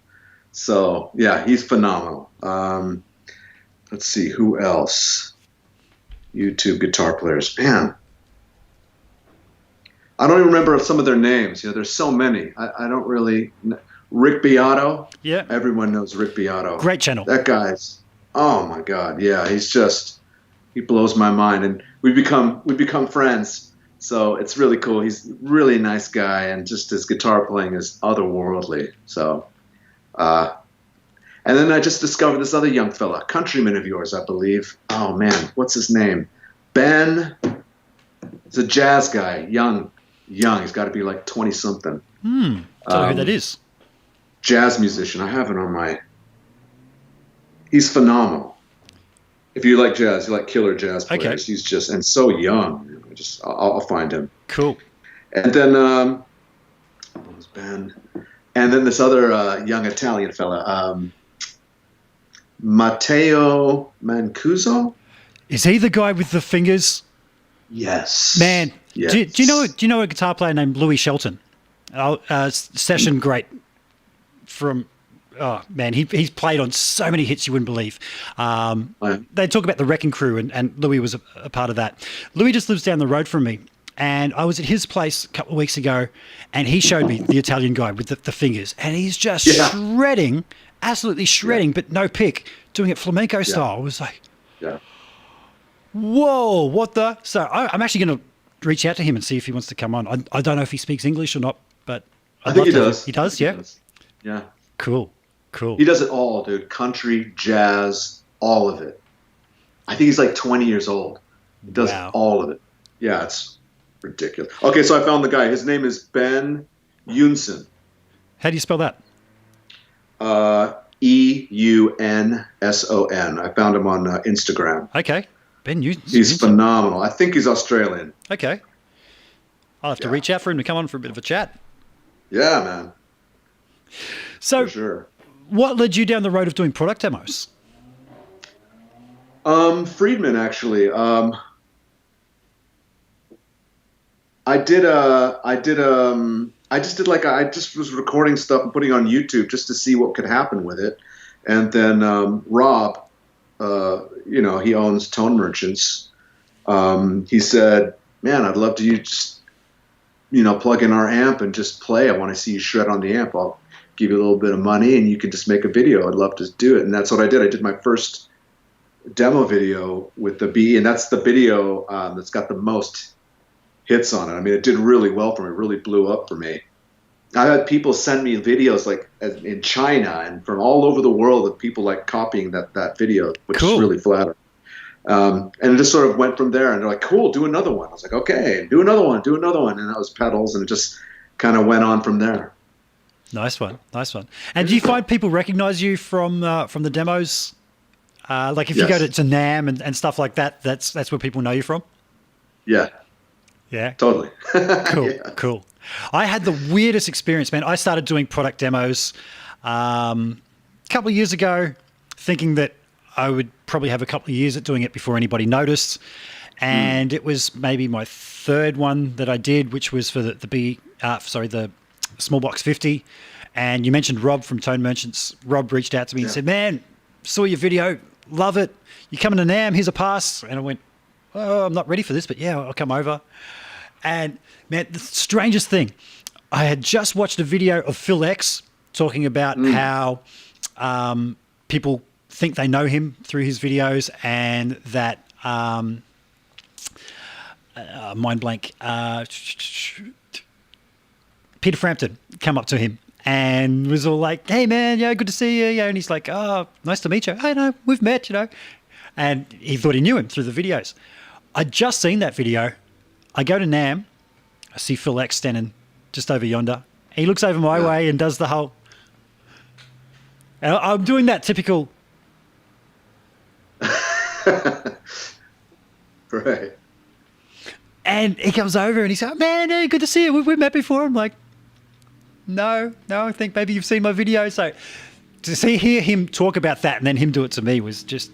So, yeah, he's phenomenal. Let's see, who else? YouTube guitar players. Man, I don't even remember some of their names. There's so many. I don't really... Rick Beato. Yeah. Everyone knows Rick Beato. Great channel. That guy's... Oh my God, yeah, he blows my mind, and we become friends. So it's really cool. He's really a nice guy, and just his guitar playing is otherworldly. So, and then I just discovered this other young fella, countryman of yours, I believe. Oh man, what's his name? Ben. He's a jazz guy, young. He's got to be like 20 something. Don't know who that is. Jazz musician. I have it on my. He's phenomenal. If you like jazz, you like killer jazz players. Okay. He's just, and so young. I'll find him. Cool. And then, what was Ben? And then this other young Italian fella, Matteo Mancuso. Is he the guy with the fingers? Yes. Man, yes. Do you know a guitar player named Louis Shelton? Session great from. Oh man, he's played on so many hits you wouldn't believe. They talk about the Wrecking Crew, and Louis was a part of that. Louis just lives down the road from me, and I was at his place a couple of weeks ago, and he showed me the Italian guy with the fingers, and he's just shredding, absolutely shredding, but no pick, doing it flamenco style. I was like, whoa, what the? So I'm actually going to reach out to him and see if he wants to come on. I don't know if he speaks English or not, but I think he does. He does, yeah? Yeah. Cool. He does it all, dude. Country, jazz, all of it. I think he's like 20 years old. He does all of it. Yeah, it's ridiculous. Okay, so I found the guy. His name is Ben Unson. How do you spell that? Eunson. I found him on Instagram. Okay. Ben Unson. He's phenomenal. I think he's Australian. Okay. I'll have to reach out for him to come on for a bit of a chat. Yeah, man. So for sure. what led you down the road of doing product demos? Freedman, actually. I just was recording stuff and putting it on YouTube just to see what could happen with it. And then Rob, he owns Tone Merchants. He said, "Man, I'd love to you just, plug in our amp and just play. I want to see you shred on the amp. I'll give you a little bit of money and you can just make a video. I'd love to do it." And that's what I did. I did my first demo video with the B, and that's the video that's got the most hits on it. I mean, it did really well for me. It really blew up for me. I had people send me videos like in China and from all over the world of people like copying that video, which is really flattering. And it just sort of went from there. And they're like, "Cool, do another one." I was like, "Okay, do another one. And that was pedals, and it just kind of went on from there. Nice one. And do you find people recognize you from the demos? Like if you go to NAMM and stuff like that, that's where people know you from? Yeah. Yeah. Totally. Cool. I had the weirdest experience, man. I started doing product demos a couple of years ago, thinking that I would probably have a couple of years at doing it before anybody noticed. And it was maybe my third one that I did, which was for the Small Box 50. And you mentioned Rob from Tone Merchants. Rob reached out to me and said, "Man, saw your video, love it. You coming to NAMM? Here's a pass." And I went, "Oh, I'm not ready for this, but yeah, I'll come over." And man, the strangest thing, I had just watched a video of Phil X talking about how people think they know him through his videos, and that mind blank. Peter Frampton come up to him and was all like, "Hey man, good to see you." And he's like, "Oh, nice to meet you." "I know, we've met, And he thought he knew him through the videos. I'd just seen that video. I go to NAMM. I see Phil X standing just over yonder. He looks over my way and does the whole... And I'm doing that typical... Right. And he comes over and he's like, "Man, hey, good to see you. We've met before." I'm like, no, I think maybe you've seen my video. So to hear him talk about that and then him do it to me was just,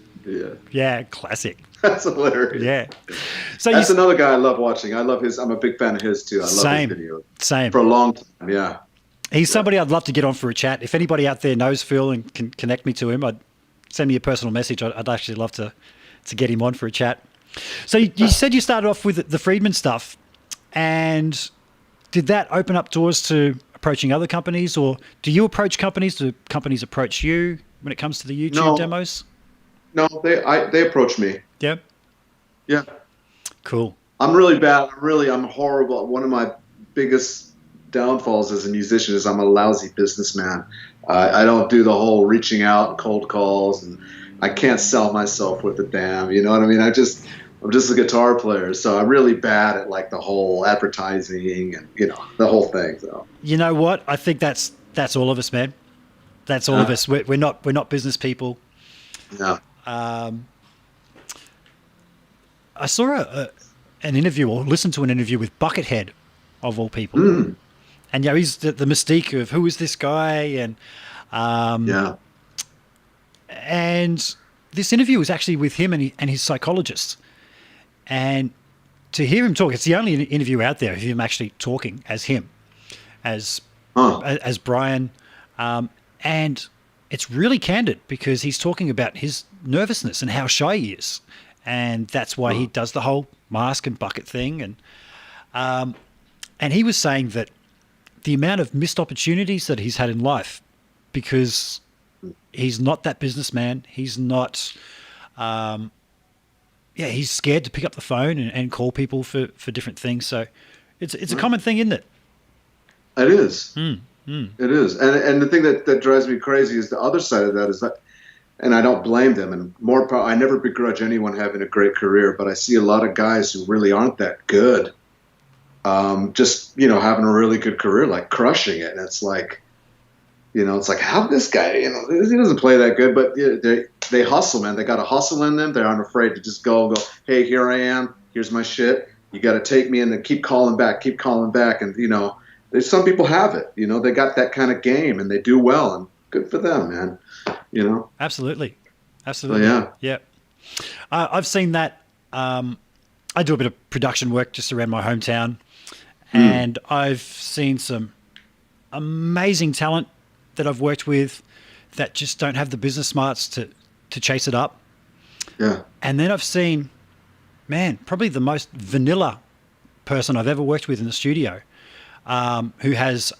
classic. That's hilarious. Yeah. So that's another guy I love watching. I'm a big fan of his too. I love his video. Same. For a long time, yeah. He's somebody I'd love to get on for a chat. If anybody out there knows Phil and can connect me to him, I'd send me a personal message. I'd actually love to get him on for a chat. So you said you started off with the Freedman stuff, and did that open up doors to approaching other companies, or do you approach companies? Do companies approach you when it comes to the YouTube demos? No, they approach me. Yeah. Yeah. Cool. I'm really bad. I'm horrible. One of my biggest downfalls as a musician is I'm a lousy businessman. I don't do the whole reaching out and cold calls, and I can't sell myself with the damn. You know what I mean? I'm just a guitar player, so I'm really bad at like the whole advertising and the whole thing. So you know what? I think that's all of us, man. That's all of us. We're not business people. No. I saw an interview, or listened to an interview with Buckethead, of all people. And he's the mystique of who is this guy, and this interview was actually with him and his psychologist. And to hear him talk, it's the only interview out there of him actually talking as him, as Brian, and it's really candid because he's talking about his nervousness and how shy he is, and that's why he does the whole mask and bucket thing. And he was saying that the amount of missed opportunities that he's had in life because he's not that businessman. He's not, he's scared to pick up the phone and call people for different things. So it's a common thing, isn't it? It is. It is. And the thing that drives me crazy is the other side of that is that, and I don't blame them, and I never begrudge anyone having a great career, but I see a lot of guys who really aren't that good, just, having a really good career, like crushing it. And it's like, it's like, how this guy, he doesn't play that good, but they hustle, man. They got a hustle in them. They aren't afraid to just go, "Hey, here I am. Here's my shit. You got to take me," and then keep calling back. And, some people have it. You know, they got that kind of game and they do well, and good for them, man. You know. Absolutely. So, yeah. Yeah. I've seen that. I do a bit of production work just around my hometown, and I've seen some amazing talent that I've worked with that just don't have the business smarts to chase it up. Yeah. And then I've seen, man, probably the most vanilla person I've ever worked with in the studio, who has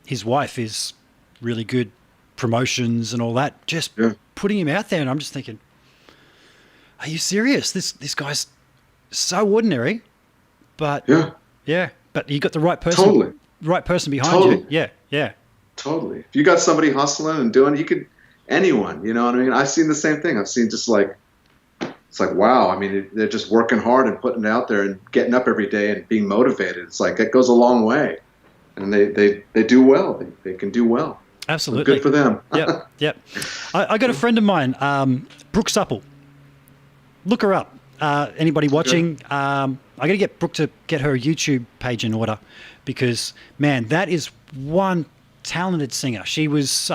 his wife is really good, promotions and all that, just putting him out there. And I'm just thinking, are you serious? This guy's so ordinary, but but you got the right person, right person behind you. Yeah. Totally. If you got somebody hustling and doing, you could, anyone, you know what I mean? I've seen the same thing. I've seen just like, it's like, wow. I mean, they're just working hard and putting it out there and getting up every day and being motivated. It's like, it goes a long way, and they do well. They can do well. Absolutely. So good for them. Yep. I got a friend of mine, Brooke Supple. Look her up. Anybody watching, I got to get Brooke to get her YouTube page in order, because, man, that is one talented singer. She was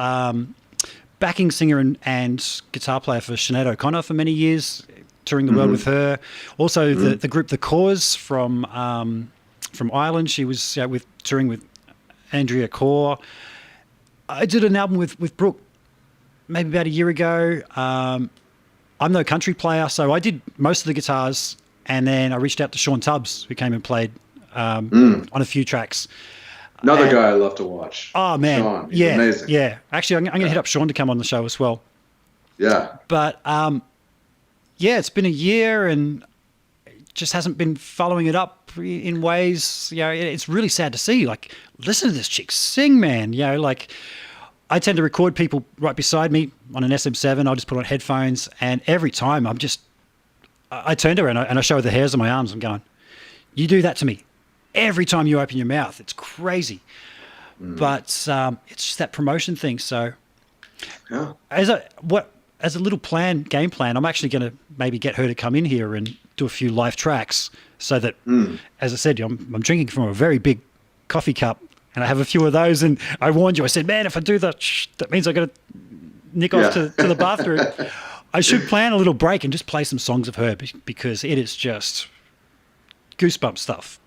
backing singer and guitar player for Sinead O'Connor for many years, touring the world with her. Also, the group The Cause from Ireland. She was touring with Andrea Corr. I did an album with Brooke maybe about a year ago. I'm no country player, so I did most of the guitars, and then I reached out to Sean Tubbs, who came and played on a few tracks. Another guy I love to watch. Oh, man. Sean, he's amazing. Yeah. Actually, I'm going to hit up Sean to come on the show as well. Yeah. But, it's been a year and just hasn't been following it up in ways, it's really sad to see. Like, listen to this chick sing, man. Like, I tend to record people right beside me on an SM7. I'll just put on headphones, and every time I turn to her and I show her the hairs on my arms. I'm going, you do that to me every time you open your mouth. It's crazy. But it's just that promotion thing. So as a little game plan, I'm actually going to maybe get her to come in here and do a few live tracks, so that, as I said, I'm drinking from a very big coffee cup, and I have a few of those. And I warned you. I said, man, if I do that means I got to nick off to the bathroom. I should plan a little break and just play some songs of her, because it is just goosebump stuff.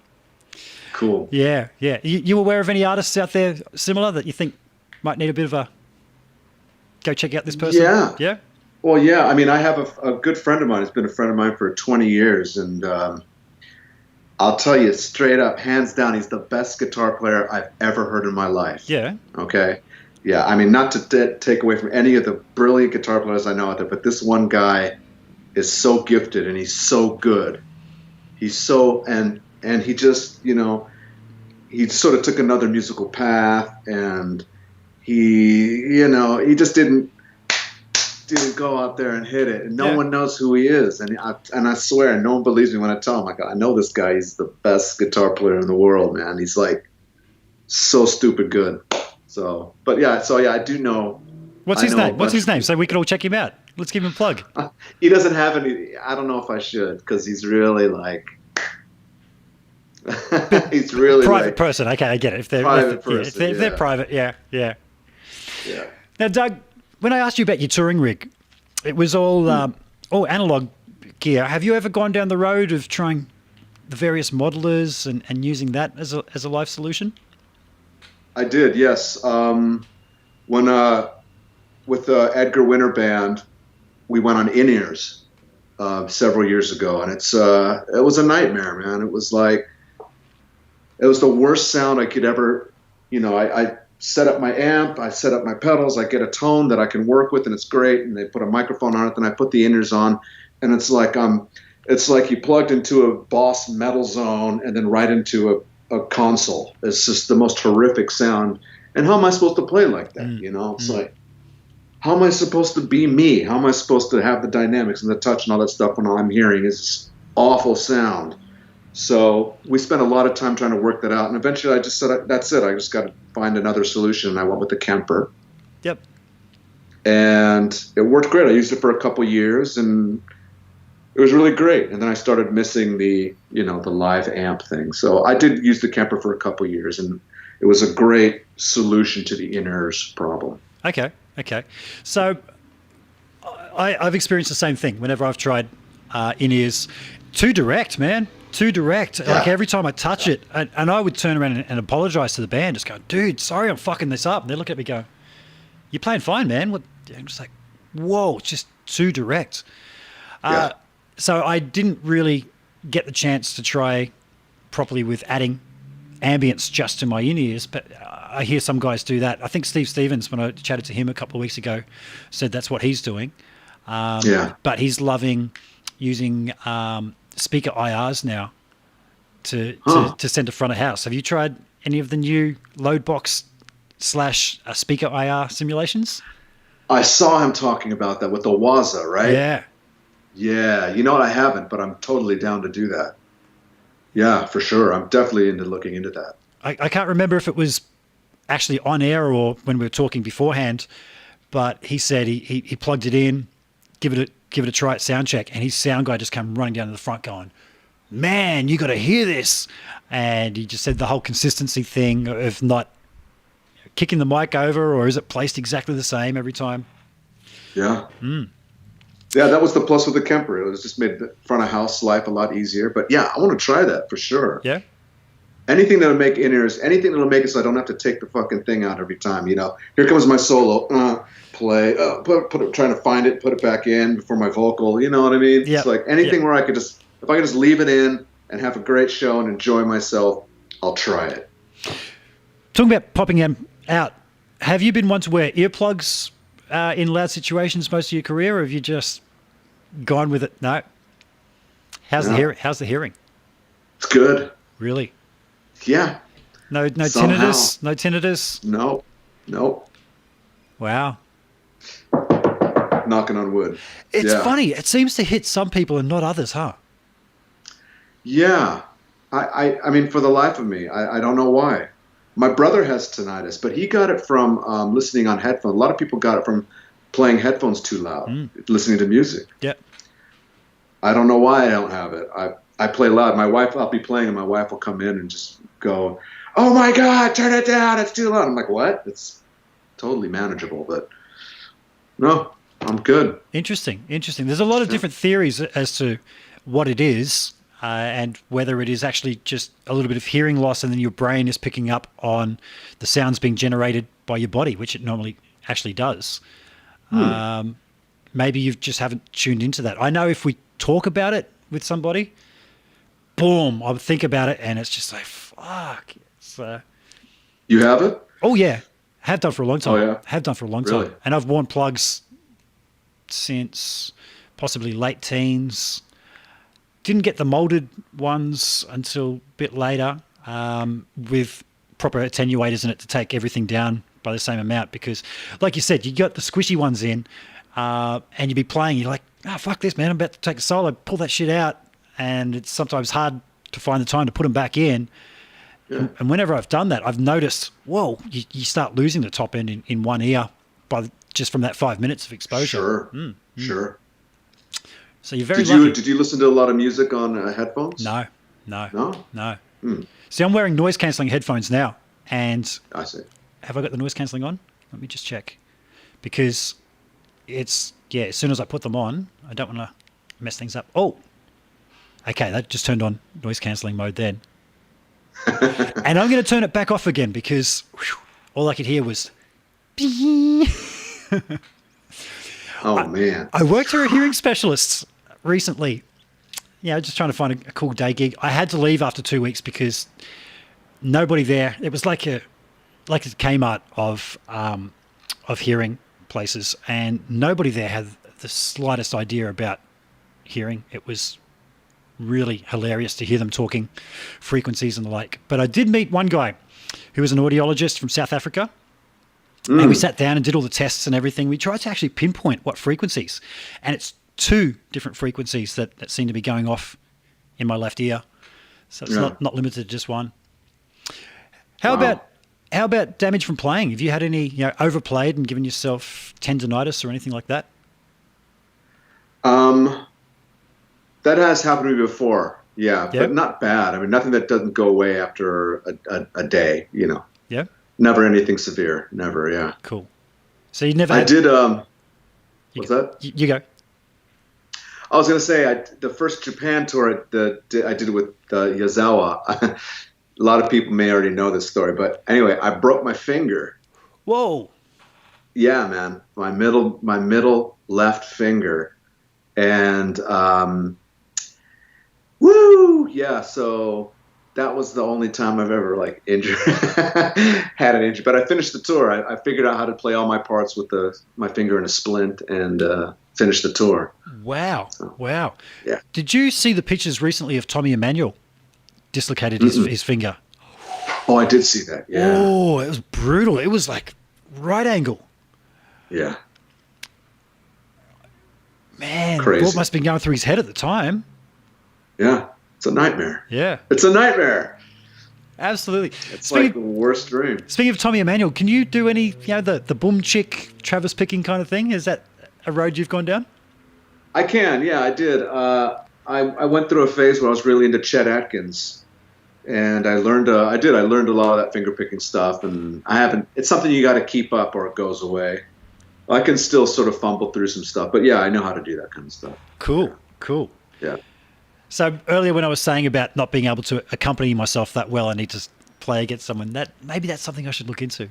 Cool. Yeah. You aware of any artists out there similar that you think might need a bit of a go check out this person? Yeah. Well, yeah. I mean, I have a good friend of mine. He's been a friend of mine for 20 years, and I'll tell you straight up, hands down, he's the best guitar player I've ever heard in my life. Yeah. Okay. Yeah. I mean, not to take away from any of the brilliant guitar players I know out there, but this one guy is so gifted, and he's so good. He's so, and he just, he sort of took another musical path, and he just didn't go out there and hit it, and no one knows who he is, and I swear, no one believes me when I tell him, I know this guy. He's the best guitar player in the world, man. He's like so stupid good. So, but I do know. What's his name? What's his name? So we can all check him out. Let's give him a plug. He doesn't have any. I don't know if I should, because he's really like. He's really private person. Okay, I get it. If they're private, yeah. Now, Doug, when I asked you about your touring rig, it was all analog gear. Have you ever gone down the road of trying the various modelers and using that as a live solution? I did, yes. When with the Edgar Winter Band, we went on in-ears several years ago, and it was a nightmare, man. It was the worst sound I could ever, I set up my amp, I set up my pedals, I get a tone that I can work with, and it's great, and they put a microphone on it, then I put the in-ears on, and it's like you plugged into a Boss Metal Zone and then right into a console. It's just the most horrific sound. And how am I supposed to play like that? It's like, how am I supposed to be me? How am I supposed to have the dynamics and the touch and all that stuff when all I'm hearing is this awful sound? So we spent a lot of time trying to work that out. And eventually I just said, that's it. I just got to find another solution. And I went with the Kemper. Yep. And it worked great. I used it for a couple years, and it was really great. And then I started missing the live amp thing. So I did use the Kemper for a couple years, and it was a great solution to the in-ears problem. Okay. So I've experienced the same thing whenever I've tried in-ears. Too direct, man. Too direct. Yeah. Like every time I touch it, and I would turn around and apologize to the band, just go, dude, sorry I'm fucking this up. And they look at me going, you're playing fine, man. What? I'm just like, whoa, it's just too direct. So I didn't really get the chance to try properly with adding ambience just to my in-ears, but I hear some guys do that. I think Steve Stevens, when I chatted to him a couple of weeks ago, said that's what he's doing. But he's loving using speaker IRs now to send to front of house. Have you tried any of the new load box / speaker IR simulations? I saw him talking about that with the Waza, right? Yeah. Yeah. You know what? I haven't, but I'm totally down to do that. Yeah, for sure. I'm definitely into looking into that. I can't remember if it was actually on air or when we were talking beforehand, but he said he plugged it in, give it a try at sound check, and his sound guy just came running down to the front going, man, you got to hear this. And he just said the whole consistency thing of not kicking the mic over, or is it placed exactly the same every time? Yeah. Yeah, that was the plus with the Kemper. It was just made the front of house life a lot easier. But yeah, I want to try that for sure. Yeah. Anything that'll make in-ears, anything that'll make it so I don't have to take the fucking thing out every time. You know, here comes my solo, play, put it, trying to find it, put it back in before my vocal. You know what I mean? Yep. It's like anything where I could just, if I could just leave it in and have a great show and enjoy myself, I'll try it. Talking about popping them out, have you been one to wear earplugs in loud situations most of your career, or have you just gone with it? No. How's the hearing? It's good. Really? Yeah. No Somehow. tinnitus? No tinnitus? No. Wow. Knocking on wood. It's funny. It seems to hit some people and not others, huh? Yeah. I mean, for the life of me, I don't know why. My brother has tinnitus, but he got it from listening on headphones. A lot of people got it from playing headphones too loud, listening to music. Yeah. I don't know why I don't have it. I play loud. My wife, I'll be playing, and my wife will come in and just go, "Oh my God, turn it down! It's too loud." I'm like, "What?" It's totally manageable, but no, I'm good. Interesting. There's a lot of different theories as to what it is, and whether it is actually just a little bit of hearing loss, and then your brain is picking up on the sounds being generated by your body, which it normally actually does. Maybe you just haven't tuned into that. I know if we talk about it with somebody, boom, I'll think about it, and it's just like, fuck. It's, You have it? oh, yeah. Have done for a long time. Oh, yeah? Have done for a long Really? time. And I've worn plugs since possibly late teens. Didn't get the molded ones until a bit later, with proper attenuators in it to take everything down by the same amount, because like you said, you got the squishy ones in, and you'd be playing, you're like, fuck this, man, I'm about to take a solo, pull that shit out, and it's sometimes hard to find the time to put them back in. Yeah. And whenever I've done that, I've noticed, whoa, you start losing the top end in one ear just from that 5 minutes of exposure. Sure. So you're very lucky. Did you listen to a lot of music on headphones? No. Hmm. See, I'm wearing noise cancelling headphones now, and I see. have I got the noise cancelling on? Let me just check, because as soon as I put them on, I don't want to mess things up. Oh, okay, that just turned on noise cancelling mode then. And I'm going to turn it back off again, because all I could hear was man. I worked for a hearing specialist recently. Yeah, just trying to find a cool day gig. I had to leave after 2 weeks because nobody there. It was like a Kmart of hearing places, and nobody there had the slightest idea about hearing. It was really hilarious to hear them talking frequencies and the like. But I did meet one guy who was an audiologist from South Africa. And we sat down and did all the tests and everything. We tried to actually pinpoint what frequencies. And it's 2 different frequencies that seem to be going off in my left ear. So it's not limited to just one. How about damage from playing? Have you had any, overplayed and given yourself tendinitis or anything like that? That has happened to me before. Yeah, but not bad. I mean, nothing that doesn't go away after a day, Yeah. Never anything severe. Never. Yeah. Cool. So you never. I did. You What's go. that? You go. I was gonna say the first Japan tour I did with Yazawa. A lot of people may already know this story, but anyway, I broke my finger. Whoa. Yeah, man, my middle left finger, and woo, yeah. So that was the only time I've ever like injured had an injury. But I finished the tour. I figured out how to play all my parts with my finger in a splint and finished the tour. Wow. So, wow. Yeah. Did you see the pictures recently of Tommy Emmanuel dislocated his finger? Oh, I did see that. Yeah. Oh, it was brutal. It was like right angle. Yeah. Man, Crazy. what must have been going through his head at the time? Yeah. It's a nightmare. Yeah. It's a nightmare. Absolutely. It's like the worst dream. Speaking of Tommy Emmanuel, can you do any, the boom chick, Travis picking kind of thing? Is that a road you've gone down? I can. Yeah, I did. I went through a phase where I was really into Chet Atkins. And I learned a lot of that finger picking stuff, and it's something you got to keep up or it goes away. I can still sort of fumble through some stuff, but yeah, I know how to do that kind of stuff. Cool. Yeah. So earlier when I was saying about not being able to accompany myself that well, I need to play against someone, maybe that's something I should look into.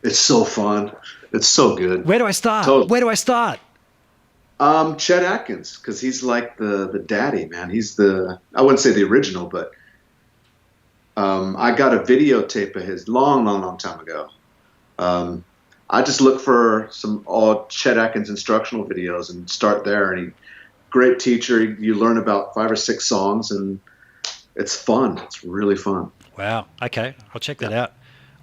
It's so fun. It's so good. Where do I start? Chet Atkins, because he's like the daddy, man. He's I wouldn't say the original, but I got a videotape of his long time ago. I just look for some Chet Atkins instructional videos and start there. And great teacher. You learn about 5 or 6 songs, and it's fun. It's really fun. Wow. Okay, I'll check that out.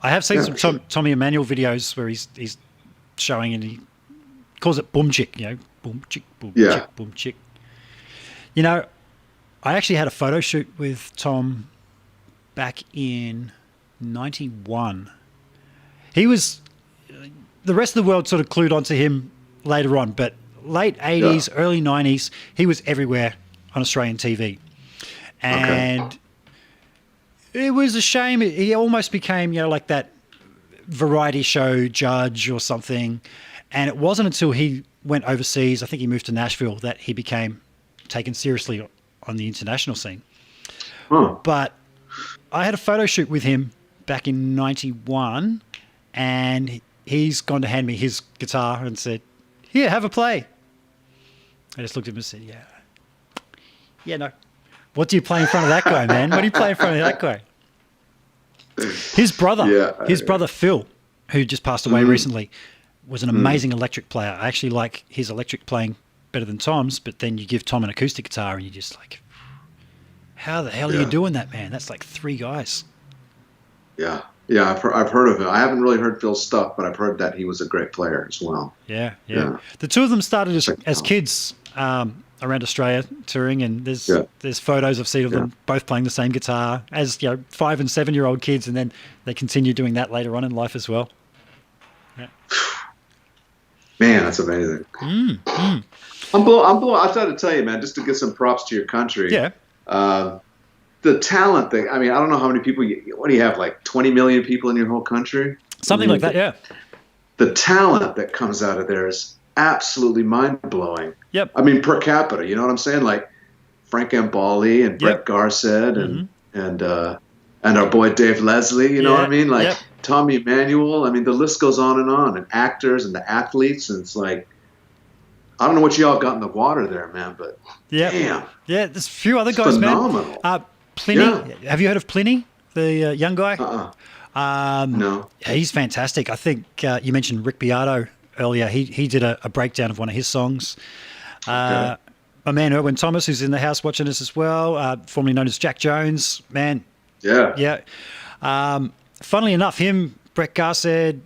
I have seen some Tommy Emmanuel videos where he's showing, and he calls it boom chick. Boom chick, boom chick, boom chick. I actually had a photo shoot with Tom back in 91. He was, the rest of the world sort of clued onto him later on, but late 80s, early 90s, he was everywhere on Australian TV. And it was a shame. He almost became, like that variety show judge or something. And it wasn't until he went overseas, I think he moved to Nashville, that he became taken seriously on the international scene. But I had a photo shoot with him back in 91, and he's gone to hand me his guitar and said, "Here, have a play." I just looked at him and said, yeah, no. What do you play in front of that guy, man? What do you play in front of that guy? His brother Phil, who just passed away recently, was an amazing electric player. I actually like his electric playing better than Tom's, but then you give Tom an acoustic guitar and you're just like, how the hell are you doing that, man? That's like 3 guys. Yeah, I've heard of him. I haven't really heard Phil's stuff, but I've heard that he was a great player as well. Yeah. The two of them started as kids around Australia touring, and there's photos I've seen of them both playing the same guitar as 5 and 7-year-old kids, and then they continue doing that later on in life as well. Yeah. Man, that's amazing. I'm blown. I've got to tell you, man, just to give some props to your country. Yeah. The talent thing. I mean, I don't know how many people. What do you have? Like 20 million people in your whole country? Something like that. Yeah. The talent that comes out of there is absolutely mind blowing. Yep. I mean, per capita. You know what I'm saying? Like Frank Ambali and Brett Garsed and our boy Dave Leslie. You know what I mean? Like Tommy Emmanuel. I mean, the list goes on, and actors and the athletes, and it's like, I don't know what y'all got in the water there, man, but damn. Yeah, there's a few other guys, phenomenal. Man. Pliny. Have you heard of Pliny, the young guy? No. He's fantastic. I think you mentioned Rick Beato earlier. He did a breakdown of one of his songs. My man Erwin Thomas, who's in the house watching us as well, formerly known as Jack Jones, man. Yeah. Funnily enough, him, Brett Garsed,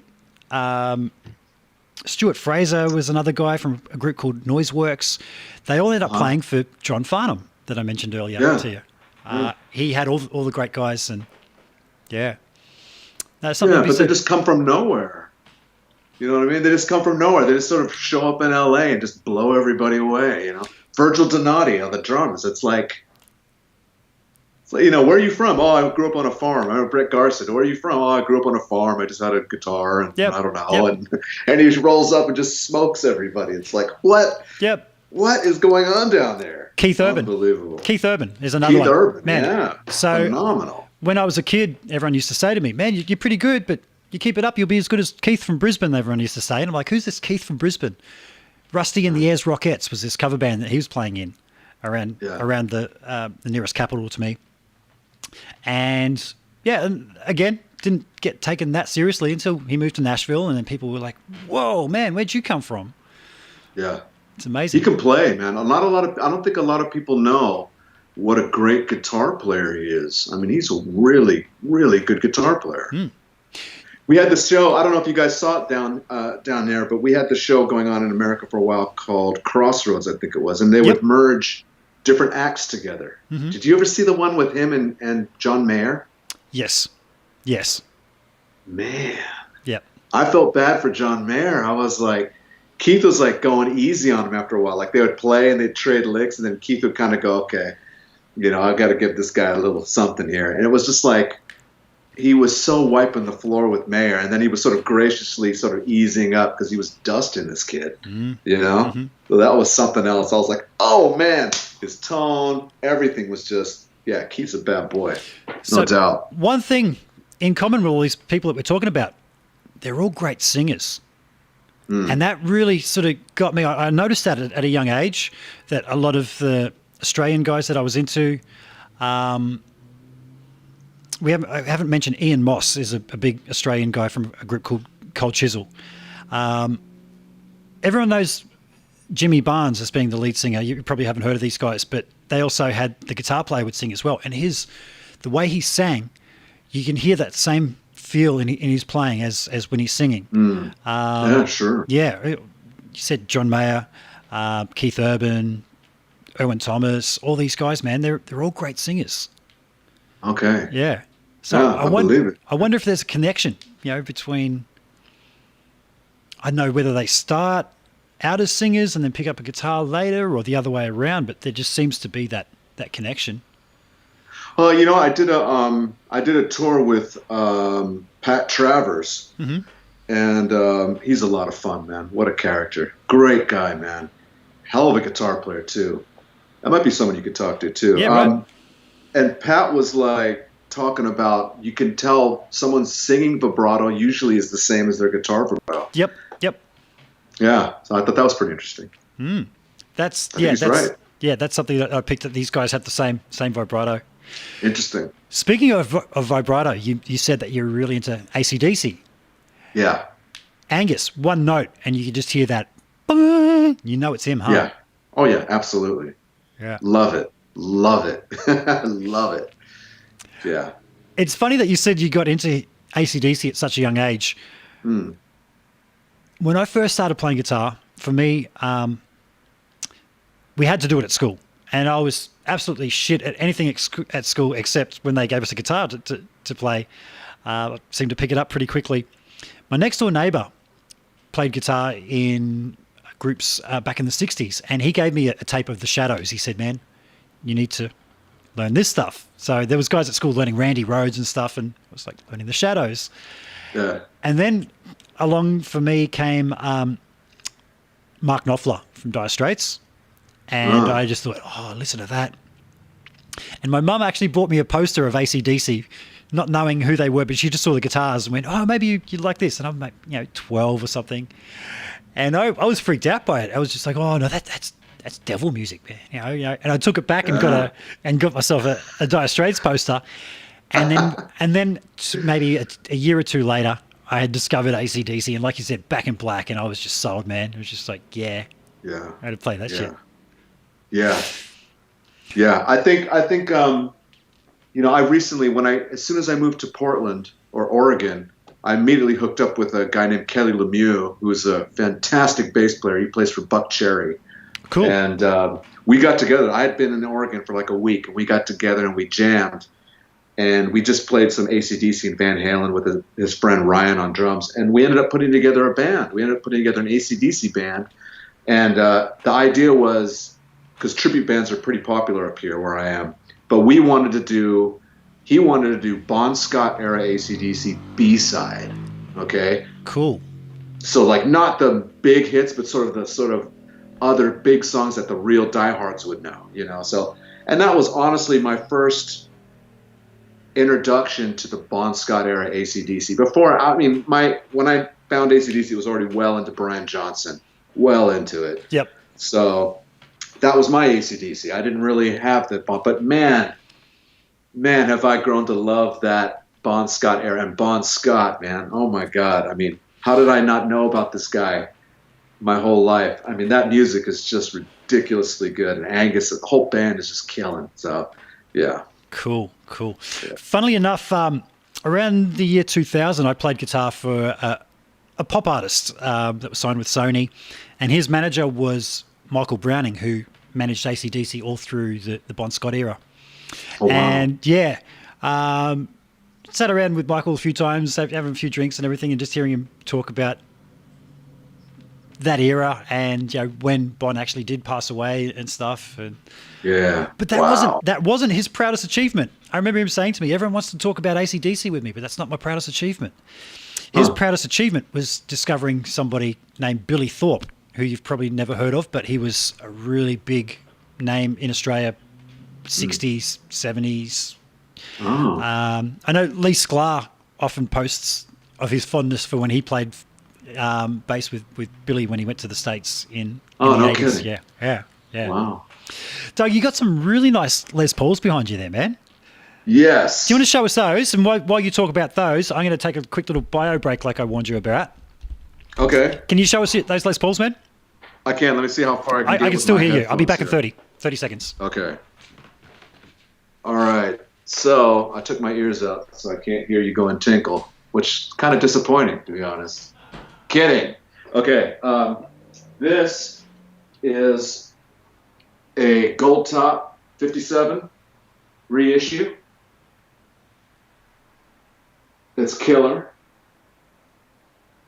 Stuart Fraser was another guy from a group called Noiseworks. They all ended up playing for John Farnham that I mentioned earlier to you. He had all the great guys, and that's something. But they just come from nowhere. You know what I mean? They just come from nowhere. They just sort of show up in LA and just blow everybody away. Virgil Donati on the drums. It's So, where are you from? Oh, I grew up on a farm. I'm Brett Garson. Where are you from? Oh, I grew up on a farm. I just had a guitar, and Yep. I don't know. Yep. And he rolls up and just smokes everybody. It's like, what? Yep. What is going on down there? Keith Urban. Unbelievable. Keith Urban is another Keith one. Urban, Man, yeah. so phenomenal. when I was a kid, everyone used to say to me, man, you're pretty good, but you keep it up, you'll be as good as Keith from Brisbane, everyone used to say. And I'm like, who's this Keith from Brisbane? Rusty and the Airs Rockettes was this cover band that he was playing in around the nearest capital to me. And and again, didn't get taken that seriously until he moved to Nashville, and then people were like, whoa, man, where'd you come from? Yeah. It's amazing. He can play, man. I don't think a lot of people know what a great guitar player he is. I mean, he's a really, really good guitar player. Mm. We had this show. I don't know if you guys saw it down there, but we had this show going on in America for a while called Crossroads, I think it was, and they would merge different acts together. Mm-hmm. Did you ever see the one with him and John Mayer? Yes. Man. Yep. I felt bad for John Mayer. I was like, Keith was like going easy on him after a while. Like they would play and they'd trade licks, and then Keith would kind of go, okay, I got to give this guy a little something here. And it was just like he was so wiping the floor with Mayer, and then he was sort of graciously sort of easing up because he was dusting this kid, Mm-hmm. So that was something else. I was like, oh, man, his tone, everything was just, Keith's a bad boy, no doubt. One thing in common with all these people that we're talking about, they're all great singers. And that really sort of got me. I noticed that at a young age, that a lot of the Australian guys that I was into, I haven't mentioned Ian Moss is a big Australian guy from a group called Cold Chisel. Everyone knows Jimmy Barnes as being the lead singer. You probably haven't heard of these guys, but they also had the guitar player would sing as well. And the way he sang, you can hear that same feel in his playing as when he's singing. Yeah, sure. Yeah, you said John Mayer, Keith Urban, Erwin Thomas, all these guys, man, they're all great singers. Okay. Yeah. So I believe it. I wonder if there's a connection, between, I don't know whether they start out as singers and then pick up a guitar later, or the other way around, but there just seems to be that connection. Well, I did a tour with Pat Travers, and he's a lot of fun, man. What a character! Great guy, man. Hell of a guitar player too. That might be someone you could talk to too. Yeah, right. And Pat was like talking about, you can tell someone singing vibrato usually is the same as their guitar vibrato. Yep. Yeah, so I thought that was pretty interesting. That's right. Yeah, that's something that I picked up. These guys have the same vibrato. Interesting. Speaking of vibrato, you said that you're really into AC/DC. Yeah. Angus, one note, and you can just hear that. It's him, huh? Yeah. Oh, yeah, absolutely. Yeah. Love it. Love it. Yeah. It's funny that you said you got into AC/DC at such a young age. When I first started playing guitar, for me, we had to do it at school. And I was absolutely shit at anything at school except when they gave us a guitar to play. I seemed to pick it up pretty quickly. My next door neighbour played guitar in groups back in the 60s, and he gave me a tape of The Shadows. He said, man, you need to learn this stuff. So there was guys at school learning Randy Rhoads and stuff, and I was like learning The Shadows. Yeah. And then along for me came Mark Knopfler from Dire Straits. And I just thought, listen to that. And my mum actually bought me a poster of AC/DC, not knowing who they were, but she just saw the guitars and went, maybe you'd like this. And I'm like, 12 or something. And I was freaked out by it. I was just like, oh, no, that's devil music, man. And I took it back and got myself a Dire Straits poster. And then maybe a year or two later, I had discovered AC/DC. And like you said, Back in Black. And I was just sold, man. It was just like, I had to play that shit. Yeah. I think I recently, as soon as I moved to Portland or Oregon, I immediately hooked up with a guy named Kelly Lemieux, who's a fantastic bass player. He plays for Buck Cherry. Cool. And we got together. I had been in Oregon for like a week, and we got together and we jammed. And we just played some AC/DC and Van Halen with his friend Ryan on drums. And we ended up putting together a band. We ended up putting together an AC/DC band. And the idea was, because tribute bands are pretty popular up here where I am, but he wanted to do Bon Scott era AC/DC B-side. Okay. Cool. So like not the big hits, but sort of other big songs that the real diehards would know, you know. So, and that was honestly my first introduction to the Bon Scott era AC/DC. When I found AC/DC, it was already well into Brian Johnson, well into it. Yep. So that was my AC/DC. I didn't really have that, but man, have I grown to love that Bon Scott era. And Bon Scott, man, oh my God. I mean, how did I not know about this guy my whole life? I mean, that music is just ridiculously good. And Angus, the whole band is just killing. So, yeah. Cool. Yeah. Funnily enough, around the year 2000, I played guitar for a pop artist that was signed with Sony. And his manager was Michael Browning, who managed AC/DC all through the Bon Scott era. Oh, wow. And, sat around with Michael a few times, having a few drinks and everything, and just hearing him talk about that era and when Bon actually did pass away and stuff. And but that wasn't his proudest achievement. I remember him saying to me, "Everyone wants to talk about AC/DC with me, but that's not my proudest achievement." His proudest achievement was discovering somebody named Billy Thorpe, who you've probably never heard of, but he was a really big name in Australia, 60s, 70s. I know Lee Sklar often posts of his fondness for when he played bass with Billy when he went to the States in the 80s. Kidding. Yeah. Wow. Doug, you got some really nice Les Pauls behind you there, man. Yes. Do you want to show us those? And while you talk about those, I'm going to take a quick little bio break like I warned you about. Okay. Can you show us those Les Pauls, man? I can. Let me see how far I can get. I can still hear you. I'll be back in 30 seconds. Okay. All right. So I took my ears out, so I can't hear you going tinkle, which is kind of disappointing, to be honest. Kidding. Okay. This is a Gold Top 57 reissue. It's killer.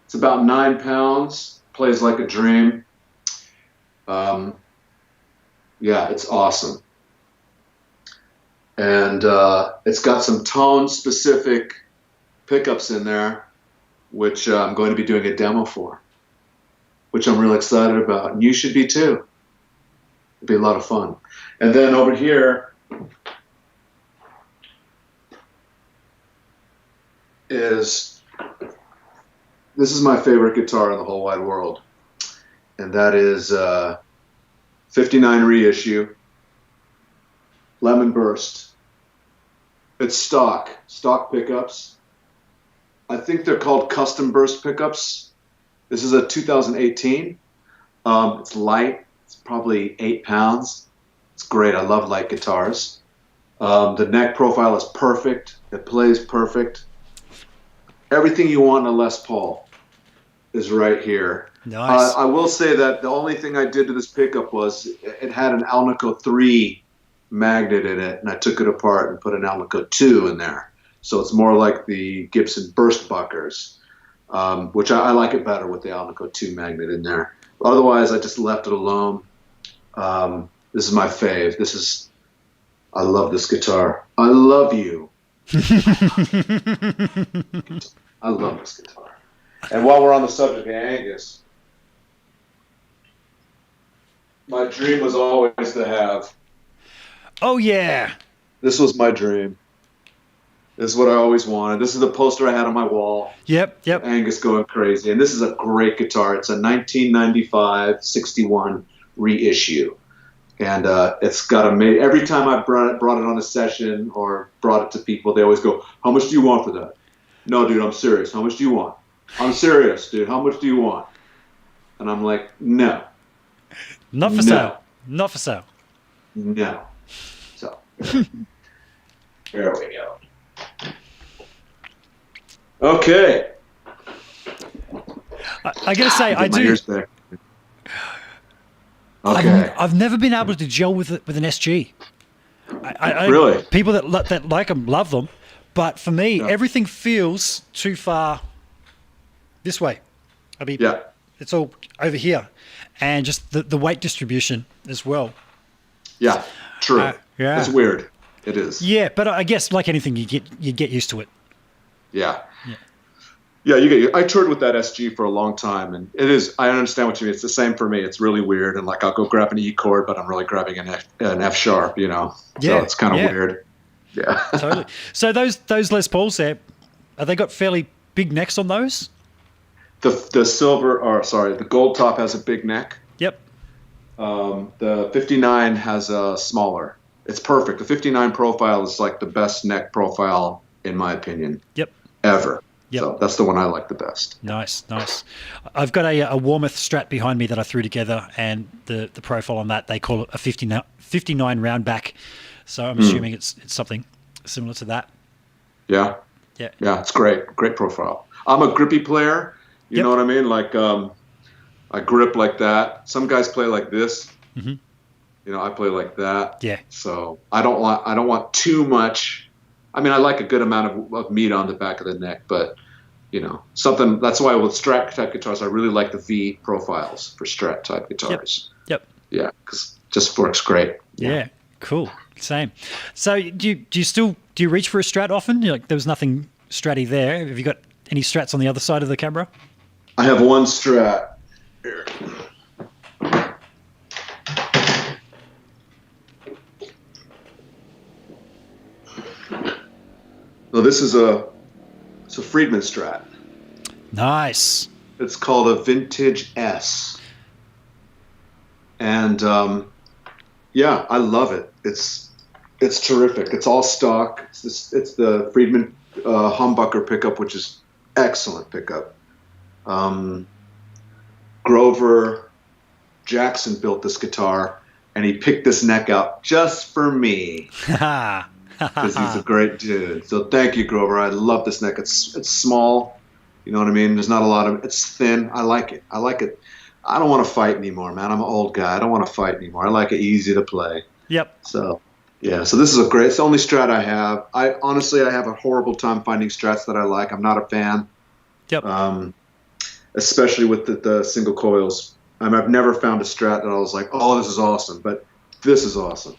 It's about 9 pounds. Plays like a dream. Yeah, it's awesome. And it's got some tone-specific pickups in there, which I'm going to be doing a demo for, which I'm really excited about. And you should be too. It'll be a lot of fun. And then over here this is my favorite guitar in the whole wide world. And that is 59 reissue. Lemon Burst. It's stock pickups. I think they're called custom burst pickups. This is a 2018. It's light. It's probably 8 pounds. It's great. I love light guitars. The neck profile is perfect. It plays perfect. Everything you want in a Les Paul is right here. Nice. I will say that the only thing I did to this pickup was it had an Alnico 3 magnet in it, and I took it apart and put an Alnico 2 in there. So it's more like the Gibson Burst Buckers, which I like it better with the Alnico 2 magnet in there. Otherwise, I just left it alone. This is my fave. I love this guitar. I love you. I love this guitar. And while we're on the subject of Angus, my dream was always to have. Oh, yeah. This was my dream. This is what I always wanted. This is the poster I had on my wall. Yep. Angus going crazy. And this is a great guitar. It's a 1995-61 reissue. And it's got every time I brought it on a session or brought it to people, they always go, "How much do you want for that?" "No, dude, I'm serious. How much do you want?" "I'm serious, dude. How much do you want?" And I'm like, "No. Not for sale. Not for sale. No." So, there we go. Okay. I got to say, I do. Okay. I've never been able to gel with an SG. Really? People that like them love them, but for me, everything feels too far this way. It's all over here, and just the weight distribution as well. Yeah, true. Yeah, it's weird. It is. Yeah, but I guess like anything, you get used to it. Yeah. Yeah, I toured with that SG for a long time, and it is. I understand what you mean. It's the same for me. It's really weird, and like I'll go grab an E chord, but I'm really grabbing an F sharp, you know. So it's kind of weird. Yeah. Totally. So those Les Pauls there, have they got fairly big necks on those? The gold top has a big neck. Yep. The 59 has a smaller. It's perfect. The 59 profile is like the best neck profile in my opinion. Yep. Ever. Yep. So that's the one I like the best. Nice. I've got a Warmoth Strat behind me that I threw together, and the profile on that, they call it a 59 round back. So I'm assuming it's something similar to that. Yeah. Yeah. Yeah, it's great. Great profile. I'm a grippy player. You know what I mean? Like I grip like that. Some guys play like this. Mm-hmm. You know, I play like that. Yeah. So I don't want too much. I mean, I like a good amount of meat on the back of the neck, but you know, something. That's why with Strat type guitars, I really like the V profiles for Strat type guitars. Yep. Yeah, because it just works great. Yeah. Cool. Same. So do you reach for a Strat often? Like there was nothing Stratty there. Have you got any Strats on the other side of the camera? I have one Strat here. Well, this is a Freedman Strat. Nice. It's called a Vintage S. And yeah, I love it. It's terrific. It's all stock. It's the Freedman humbucker pickup, which is excellent pickup. Grover Jackson built this guitar, and he picked this neck out just for me. Because he's a great dude. So thank you, Grover. I love this neck. It's small. You know what I mean? There's not a lot of. It's thin. I like it. I don't want to fight anymore, man. I'm an old guy. I don't want to fight anymore. I like it easy to play. Yep. So yeah. So this is it's the only Strat I have. I honestly have a horrible time finding Strats that I like. I'm not a fan. Yep. Especially with the single coils. I've never found a Strat that I was like, oh, this is awesome. But this is awesome.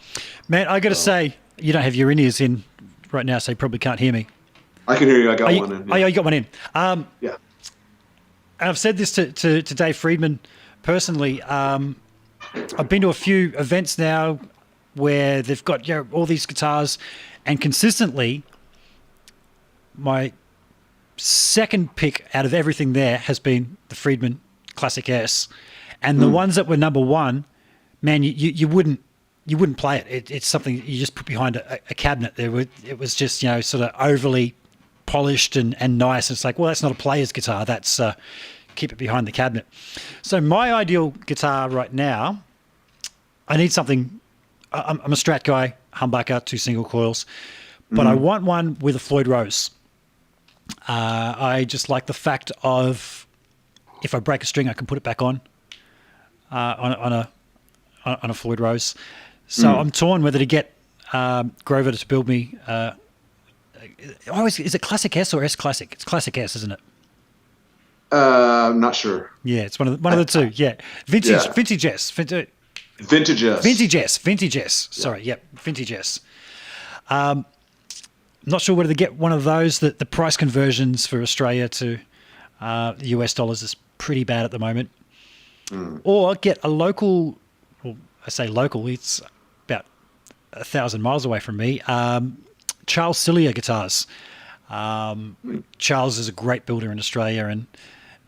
Man, I got to say, you don't have your in-ears in right now, so you probably can't hear me. I can hear you. I got one in. Yeah. Oh, yeah, you got one in. Yeah. I've said this to Dave Freedman personally. I've been to a few events now where they've got all these guitars, and consistently, my second pick out of everything there has been the Freedman Classic S, and the ones that were number one, man, you wouldn't play it. It's something you just put behind a cabinet. It was just sort of overly polished and nice. It's like, well, that's not a player's guitar. That's keep it behind the cabinet. So my ideal guitar right now, I need something. I'm a Strat guy, humbucker, 2 single coils, but I want one with a Floyd Rose. I just like the fact of if I break a string, I can put it back on a Floyd Rose. So I'm torn whether to get Grover to build me. Is it Classic S or S Classic? It's Classic S, isn't it? I'm not sure. Yeah, it's one of the two. Yeah, Vintage S. Vintage S. Sorry, yep, Vintage S. Not sure whether to get one of those. The price conversions for Australia to the US dollars is pretty bad at the moment. Or get a local. Well, I say local. It's about 1,000 miles away from me. Charles Cillier guitars. Charles is a great builder in Australia, and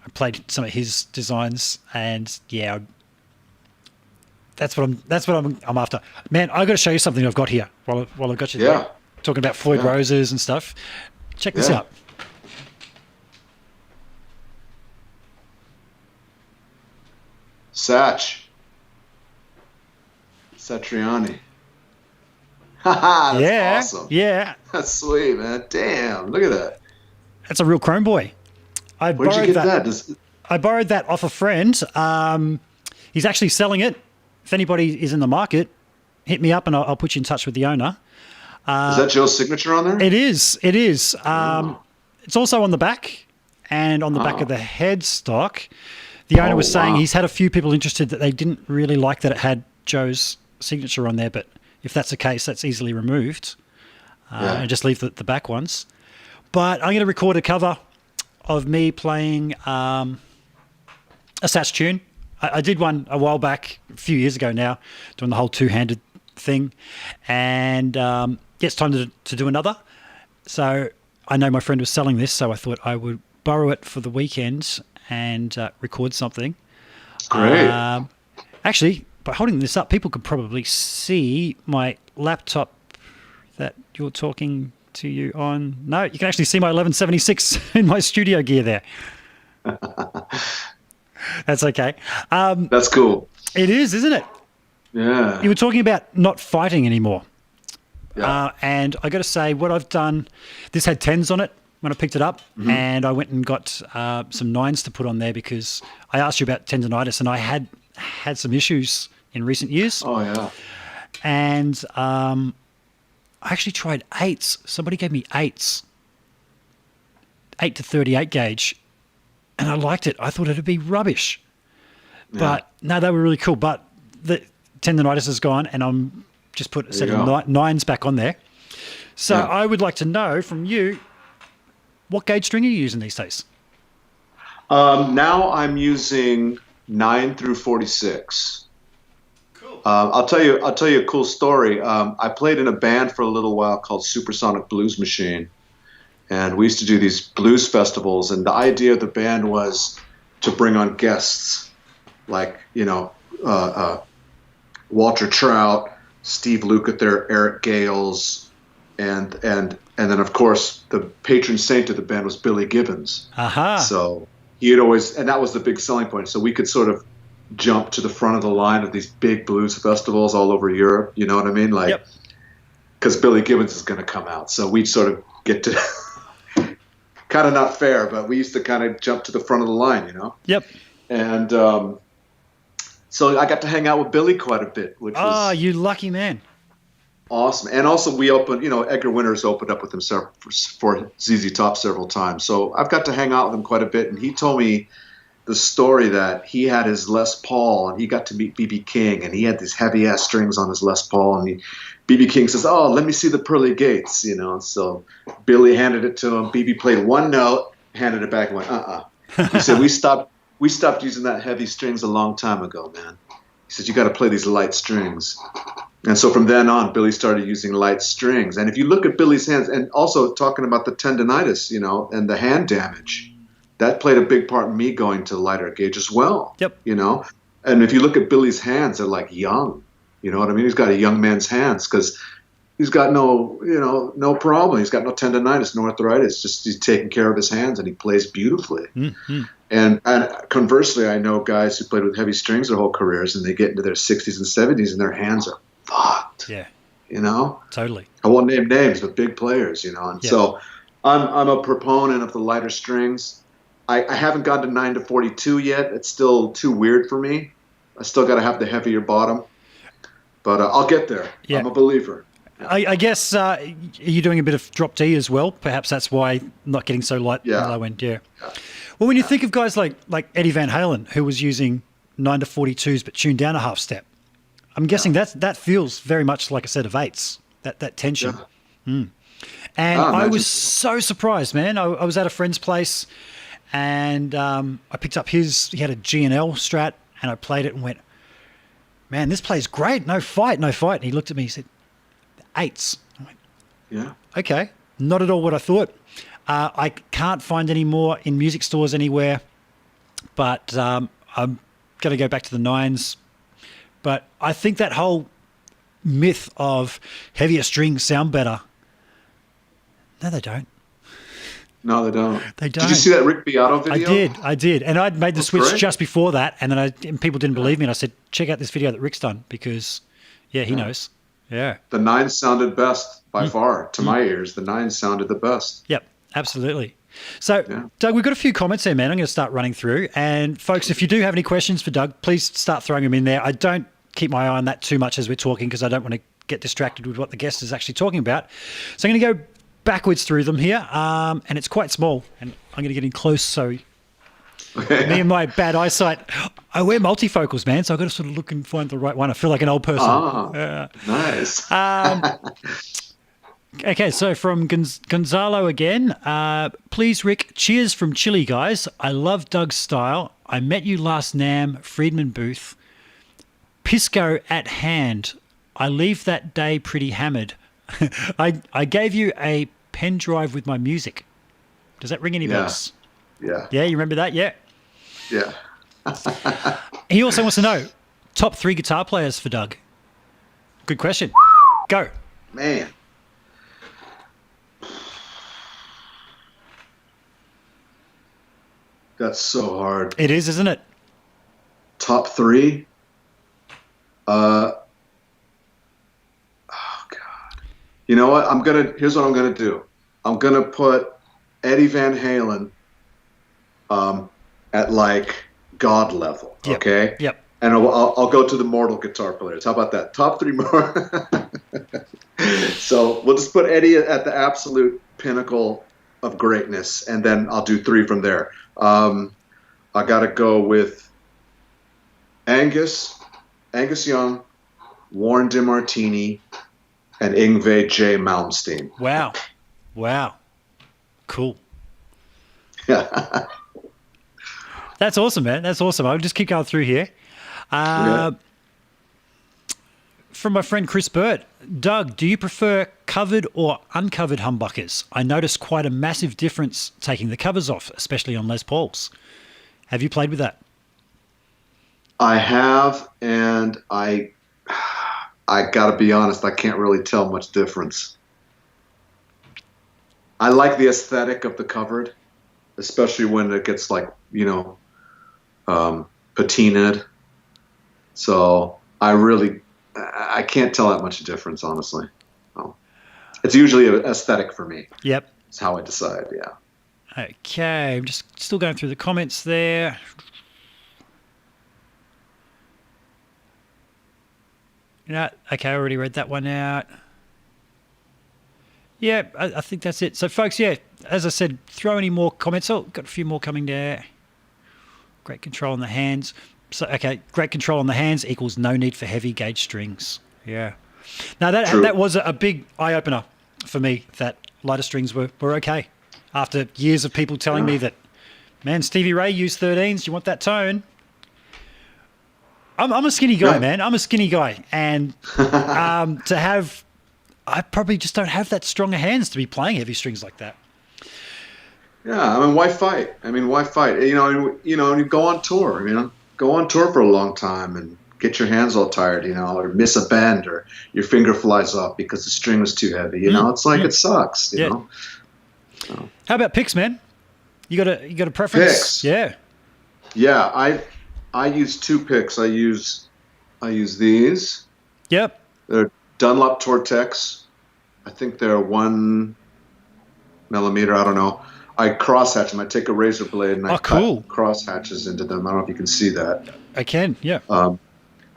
I played some of his designs. And yeah, that's what I'm after. Man, I got to show you something I've got here while I've got you there, talking about Floyd Roses and stuff. Check this out. Satriani. That's awesome. Yeah. That's sweet, man. Damn, look at that. That's a real Chrome Boy. Where'd you get that? I borrowed that off a friend. He's actually selling it. If anybody is in the market, hit me up and I'll put you in touch with the owner. Is that Joe's signature on there? It is. It's also on the back and on the back of the headstock. The owner was saying he's had a few people interested that they didn't really like that it had Joe's signature on there, but if that's the case, that's easily removed. and just leave the back ones. But I'm going to record a cover of me playing a Sats tune. I did one a while back, a few years ago now, doing the whole two-handed thing. And it's time to do another. So I know my friend was selling this, so I thought I would borrow it for the weekend and record something. Great. Actually, by holding this up, people could probably see my laptop that you're talking to you on. No, you can actually see my 1176 in my studio gear there. That's okay. That's cool. It is, isn't it? Yeah. You were talking about not fighting anymore. Yeah. And I got to say, what I've done, this had 10s on it when I picked it up, and I went and got some 9s to put on there because I asked you about tendonitis, and I had some issues in recent years. Oh, yeah. And I actually tried 8s. Somebody gave me 8s, 8 to 38 gauge, and I liked it. I thought it'd be rubbish. Yeah. But no, they were really cool. But the tendonitis is gone, and I'm just put a set of 9s back on there. So I would like to know from you, what gauge string are you using these days? Now I'm using 9 through 46. Cool. I'll tell you a cool story. I played in a band for a little while called Supersonic Blues Machine, and we used to do these blues festivals. And the idea of the band was to bring on guests, like Walter Trout, Steve Lukather, Eric Gales, and then of course the patron saint of the band was Billy Gibbons. So he'd always, and that was the big selling point. So we could sort of jump to the front of the line of these big blues festivals all over Europe. You know what I mean? Like, because Billy Gibbons is going to come out. So we'd sort of get to kind of not fair, but we used to kind of jump to the front of the line, Yep. And so I got to hang out with Billy quite a bit, which was you lucky man. Awesome. And also we opened, Edgar Winter's opened up with him for ZZ Top several times. So I've got to hang out with him quite a bit. And he told me the story that he had his Les Paul and he got to meet B.B. King and he had these heavy ass strings on his Les Paul. And B.B. King says, "Oh, let me see the pearly gates," And so Billy handed it to him. B.B. played one note, handed it back and went, He said, we stopped using that heavy strings a long time ago, man. He said, "You got to play these light strings." And so from then on, Billy started using light strings. And if you look at Billy's hands, and also talking about the tendonitis, and the hand damage, that played a big part in me going to lighter gauge as well. Yep. And if you look at Billy's hands, they're like young. You know what I mean? He's got a young man's hands because he's got no problem. He's got no tendonitis, no arthritis. Just he's taking care of his hands and he plays beautifully. Mm-hmm. And conversely, I know guys who played with heavy strings their whole careers and they get into their 60s and 70s and their hands are fucked. Yeah. Totally. I won't name names, but big players, And so I'm a proponent of the lighter strings. I haven't gone to 9 to 42 yet. It's still too weird for me. I still got to have the heavier bottom. But I'll get there. Yeah. I'm a believer. I guess are you doing a bit of drop D as well? Perhaps that's why not getting so light low end. Yeah. Well, when you think of guys like Eddie Van Halen, who was using 9 to 42s but tuned down a half step, I'm guessing that feels very much like a set of 8s. That tension. Yeah. And I was so surprised, man. I was at a friend's place, and I picked up he had a G&L Strat, and I played it and went, "Man, this plays great. No fight. And he looked at me and said, 8s. I went, yeah. Okay. Not at all what I thought. I can't find any more in music stores anywhere, but I'm going to go back to the 9s. But I think that whole myth of heavier strings sound better, no, they don't. No, they don't. They don't. Did you see that Rick Beato video? I did. And I'd made the switch just before that, and then people didn't believe me, and I said, check out this video that Rick's done, because, he knows. Yeah. The 9s sounded best by far. To my ears, the 9s sounded the best. Yep, absolutely. So, Doug, we've got a few comments here, man. I'm going to start running through. And, folks, if you do have any questions for Doug, please start throwing them in there. I don't keep my eye on that too much as we're talking because I don't want to get distracted with what the guest is actually talking about. So I'm going to go backwards through them here, and it's quite small, and I'm going to get in close so me and my bad eyesight. I wear multifocals, man, so I've got to sort of look and find the right one. I feel like an old person. Nice. Okay, so from Gonzalo again. Please, Rick, cheers from Chile, guys. I love Doug's style. I met you last NAMM, Freedman booth. Pisco at hand. I leave that day pretty hammered. I gave you a pen drive with my music. Does that ring any bells? Yeah. Yeah, you remember that? Yeah. Yeah. He also wants to know, top 3 guitar players for Doug. Good question. Go. Man. That's so hard. It is, isn't it? Top 3? Oh God. You know what? Here's what I'm gonna do. I'm gonna put Eddie Van Halen at like God level. Yep. Okay. Yep. And I'll go to the mortal guitar players. How about that? Top 3 more. So we'll just put Eddie at the absolute pinnacle of greatness, and then I'll do 3 from there. I got to go with Angus Young, Warren DeMartini, and Yngwie J. Malmsteen. Wow. Cool. Yeah. That's awesome, man. That's awesome. I'll just keep going through here. From my friend Chris Burt. Doug, do you prefer covered or uncovered humbuckers? I noticed quite a massive difference taking the covers off, especially on Les Pauls. Have you played with that? I have, and I got to be honest, I can't really tell much difference. I like the aesthetic of the covered, especially when it gets like, patinaed. So I can't tell that much difference, honestly. No. It's usually an aesthetic for me. Yep. It's how I decide, yeah. Okay, I'm just still going through the comments there. Okay, I already read that one out. Yeah, I think that's it. So, folks, yeah, as I said, throw any more comments. Oh, got a few more coming there. Great control on the hands. So, okay, great control on the hands equals no need for heavy gauge strings. Yeah. Now, that was a big eye-opener for me, that lighter strings were okay. After years of people telling me that, man, Stevie Ray used 13s, you want that tone? I'm a skinny guy, man. I'm a skinny guy. And I probably just don't have that stronger hands to be playing heavy strings like that. Yeah, I mean, why fight? You go on tour, go on tour for a long time and get your hands all tired, or miss a bend or your finger flies off because the string was too heavy. It's like it sucks, you know. So. How about picks, man? You got a preference? Picks. Yeah. Yeah, I use 2 picks. I use these. Yep. They're Dunlop Tortex. I think they're 1 millimeter. I don't know. I crosshatch them. I take a razor blade and I cut crosshatches into them. I don't know if you can see that. I can, yeah.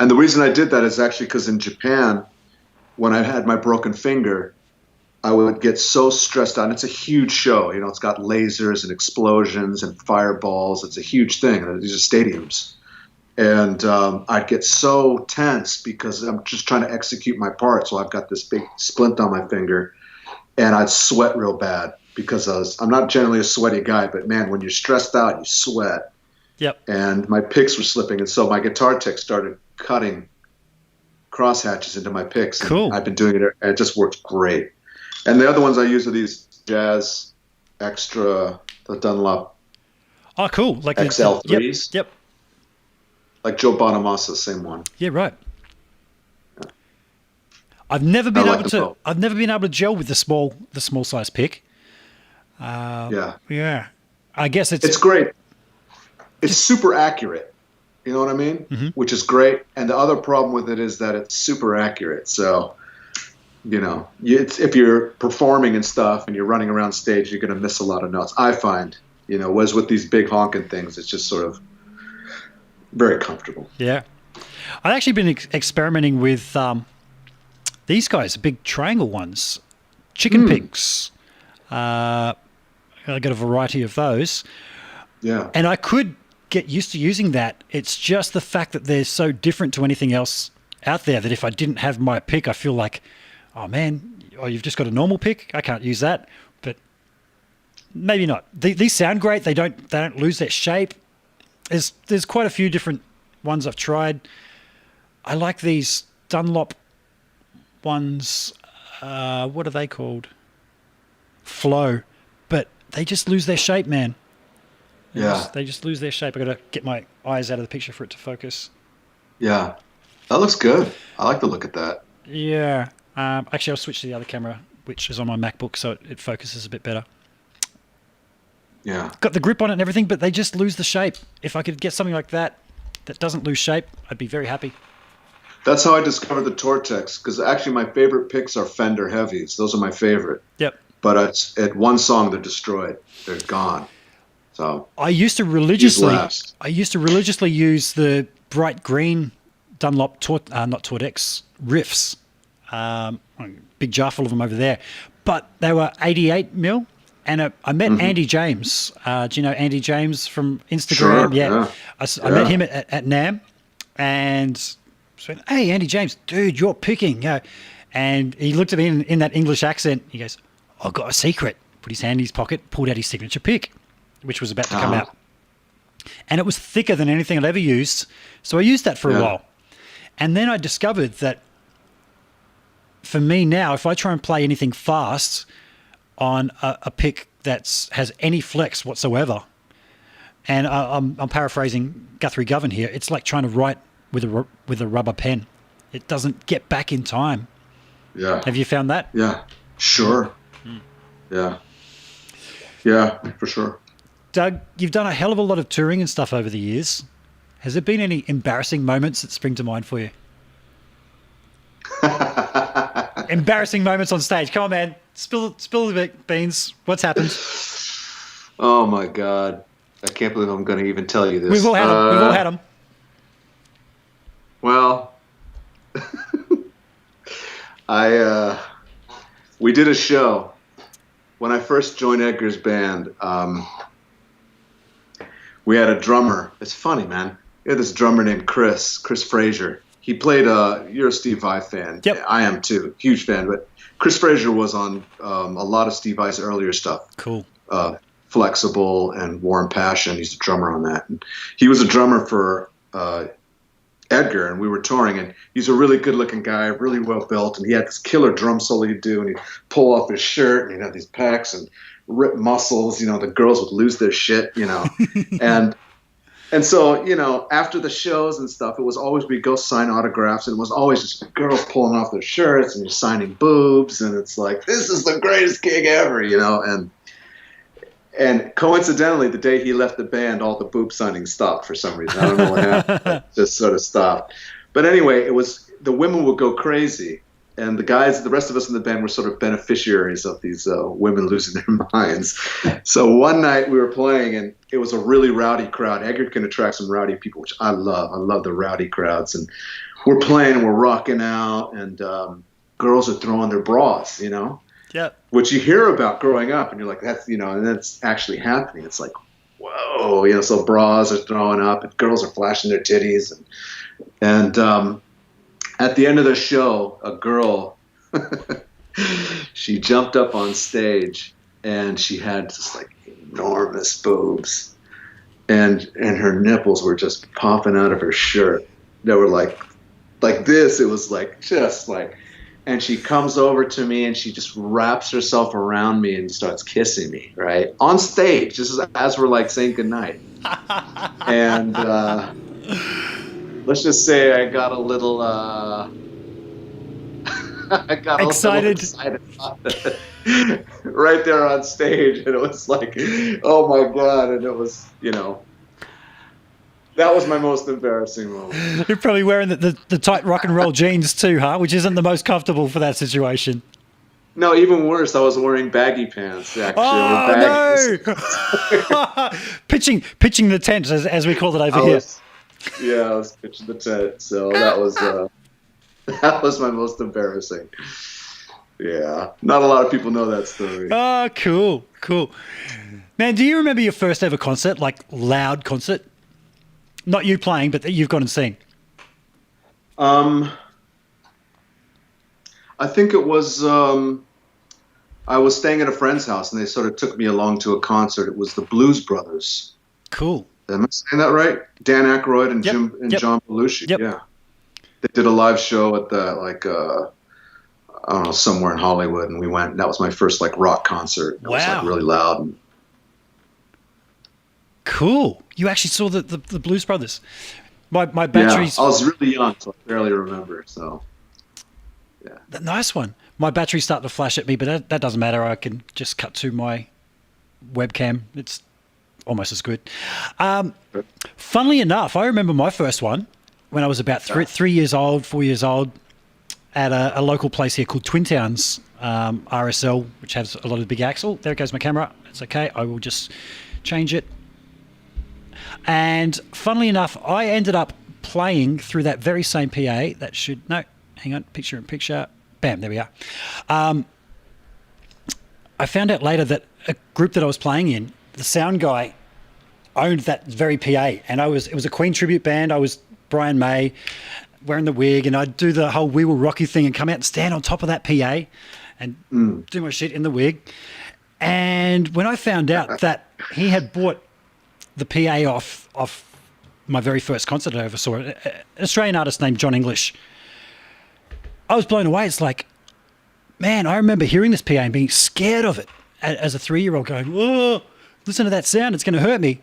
And the reason I did that is actually because in Japan, when I had my broken finger, I would get so stressed out. And it's a huge show. It's got lasers and explosions and fireballs. It's a huge thing. These are stadiums. And I'd get so tense because I'm just trying to execute my part. So I've got this big splint on my finger. And I'd sweat real bad because I'm not generally a sweaty guy. But, man, when you're stressed out, you sweat. Yep. And my picks were slipping. And so my guitar tech started cutting crosshatches into my picks. Cool. And I've been doing it. And it just works great. And the other ones I use are these Jazz Extra, the Dunlop. Oh, cool. Like XL3s. Yep. Like Joe Bonamassa, same one. Yeah, right. Yeah. I've never been able to gel with the small size pick. Yeah. I guess it's great. It's super accurate. You know what I mean? Mm-hmm. Which is great. And the other problem with it is that it's super accurate. So, if you're performing and stuff and you're running around stage, you're going to miss a lot of notes. I find, whereas with these big honking things, it's just sort of very comfortable. Yeah. I've actually been experimenting with these guys, big triangle ones, chicken picks. I got a variety of those. Yeah. And I could get used to using that. It's just the fact that they're so different to anything else out there that if I didn't have my pick, I feel like, oh man, oh, you've just got a normal pick. I can't use that, but maybe not. These sound great. They don't lose their shape. There's quite a few different ones I've tried. I like these Dunlop ones. What are they called? Flow, but they just lose their shape, man. They just lose their shape. I got to get my eyes out of the picture for it to focus. Yeah, that looks good. I like the look at that. Yeah. Actually, I'll switch to the other camera, which is on my MacBook, so it focuses a bit better. Yeah. Got the grip on it and everything, but they just lose the shape. If I could get something like that doesn't lose shape, I'd be very happy. That's how I discovered the Tortex, because actually my favorite picks are Fender Heavies. Those are my favorite. Yep. But at one song, they're destroyed. They're gone. So I used to religiously use the bright green Dunlop not Tortex riffs. Big jar full of them over there, but they were 88 mil. And I met Andy James. Do you know Andy James from Instagram? Sure, yeah. I met him at NAMM, and went, "Hey, Andy James, dude, you're picking." Yeah. And he looked at me in that English accent. He goes, "I've got a secret." Put his hand in his pocket, pulled out his signature pick, which was about to come out. And it was thicker than anything I'd ever used. So I used that for a while. And then I discovered that for me now, if I try and play anything fast on a pick that has any flex whatsoever, and I'm paraphrasing Guthrie Govan here, it's like trying to write with a rubber pen. It doesn't get back in time. Yeah. Have you found that? Yeah. Sure. Yeah. Yeah, for sure. Doug, you've done a hell of a lot of touring and stuff over the years. Has there been any embarrassing moments that spring to mind for you? Embarrassing moments on stage. Come on, man. Spill the beans. What's happened? Oh, my God. I can't believe I'm going to even tell you this. We've all had them. We've all had them. Well, we did a show. When I first joined Edgar's band, we had a drummer. It's funny, man. We had this drummer named Chris Frazier. He played, you're a Steve Vai fan. Yep. I am too. Huge fan. But Chris Frazier was on a lot of Steve Vai's earlier stuff. Cool. Flexible and War and Passion. He's a drummer on that. And he was a drummer for Edgar, and we were touring, and he's a really good-looking guy, really well-built, and he had this killer drum solo he'd do, and he'd pull off his shirt, and he'd have these pecs and ripped muscles. You know, the girls would lose their shit, you know. And so, you know, after the shows and stuff, it was always we'd go sign autographs, and it was always just girls pulling off their shirts and you're signing boobs, and it's like, this is the greatest gig ever, you know. And coincidentally, the day he left the band, all the boob signing stopped for some reason. I don't know what happened. It just sort of stopped. But anyway, it was the women would go crazy, and the rest of us in the band were sort of beneficiaries of these women losing their minds. So one night we were playing, and it was a really rowdy crowd. Edgar can attract some rowdy people, which I love. I love the rowdy crowds. And we're playing, and we're rocking out, and girls are throwing their bras, you know. Yeah. Which you hear about growing up, and you're like, that's, you know, and that's actually happening. It's like, whoa, you know, so bras are throwing up, and girls are flashing their titties, and at the end of the show, a girl, she jumped up on stage, and she had just like enormous boobs, and her nipples were just popping out of her shirt. They were like this. It was like just like. And she comes over to me, and she just wraps herself around me and starts kissing me, right? On stage, just as we're like saying goodnight. And let's just say I got a little excited right there on stage. And it was like, oh my God. And it was, you know, that was my most embarrassing moment. You're probably wearing the tight rock and roll jeans too, huh? Which isn't the most comfortable for that situation. No, even worse, I was wearing baggy pants, actually. Oh, no! pitching the tent, as we call it over here. I was pitching the tent. So that was my most embarrassing. Yeah. Not a lot of people know that story. Oh, cool. Man, do you remember your first ever concert, like loud concert? Not you playing, but that you've gone and seen. I think it was I was staying at a friend's house, and they sort of took me along to a concert. It was the Blues Brothers. Cool. Am I saying that right? Dan Aykroyd and Yep, Jim and yep, John Belushi. yep. Yeah, they did a live show at the I don't know, somewhere in Hollywood, and we went. And that was my first like rock concert. It was like really loud. And, cool. You actually saw the Blues Brothers. My batteries. Yeah, I was really young, so I barely remember. So, yeah. Nice one. My battery's starting to flash at me, but that doesn't matter. I can just cut to my webcam. It's almost as good. Funnily enough, I remember my first one when I was about 3 years old, 4 years old, at a local place here called Twin Towns, RSL, which has a lot of big acts. Oh, there goes my camera. It's okay. I will just change it. And funnily enough, I ended up playing through that very same PA. That should, no, hang on, picture in picture. Bam, there we are. I found out later that a group that I was playing in, the sound guy owned that very PA, and it was a Queen tribute band. I was Brian May, wearing the wig, and I'd do the whole We Will Rock You thing and come out and stand on top of that PA and do my shit in the wig. And when I found out that he had bought the PA off my very first concert I ever saw, an Australian artist named John English, I was blown away. It's like, man, I remember hearing this PA and being scared of it as a 3-year-old, going, "Whoa, listen to that sound, it's going to hurt me."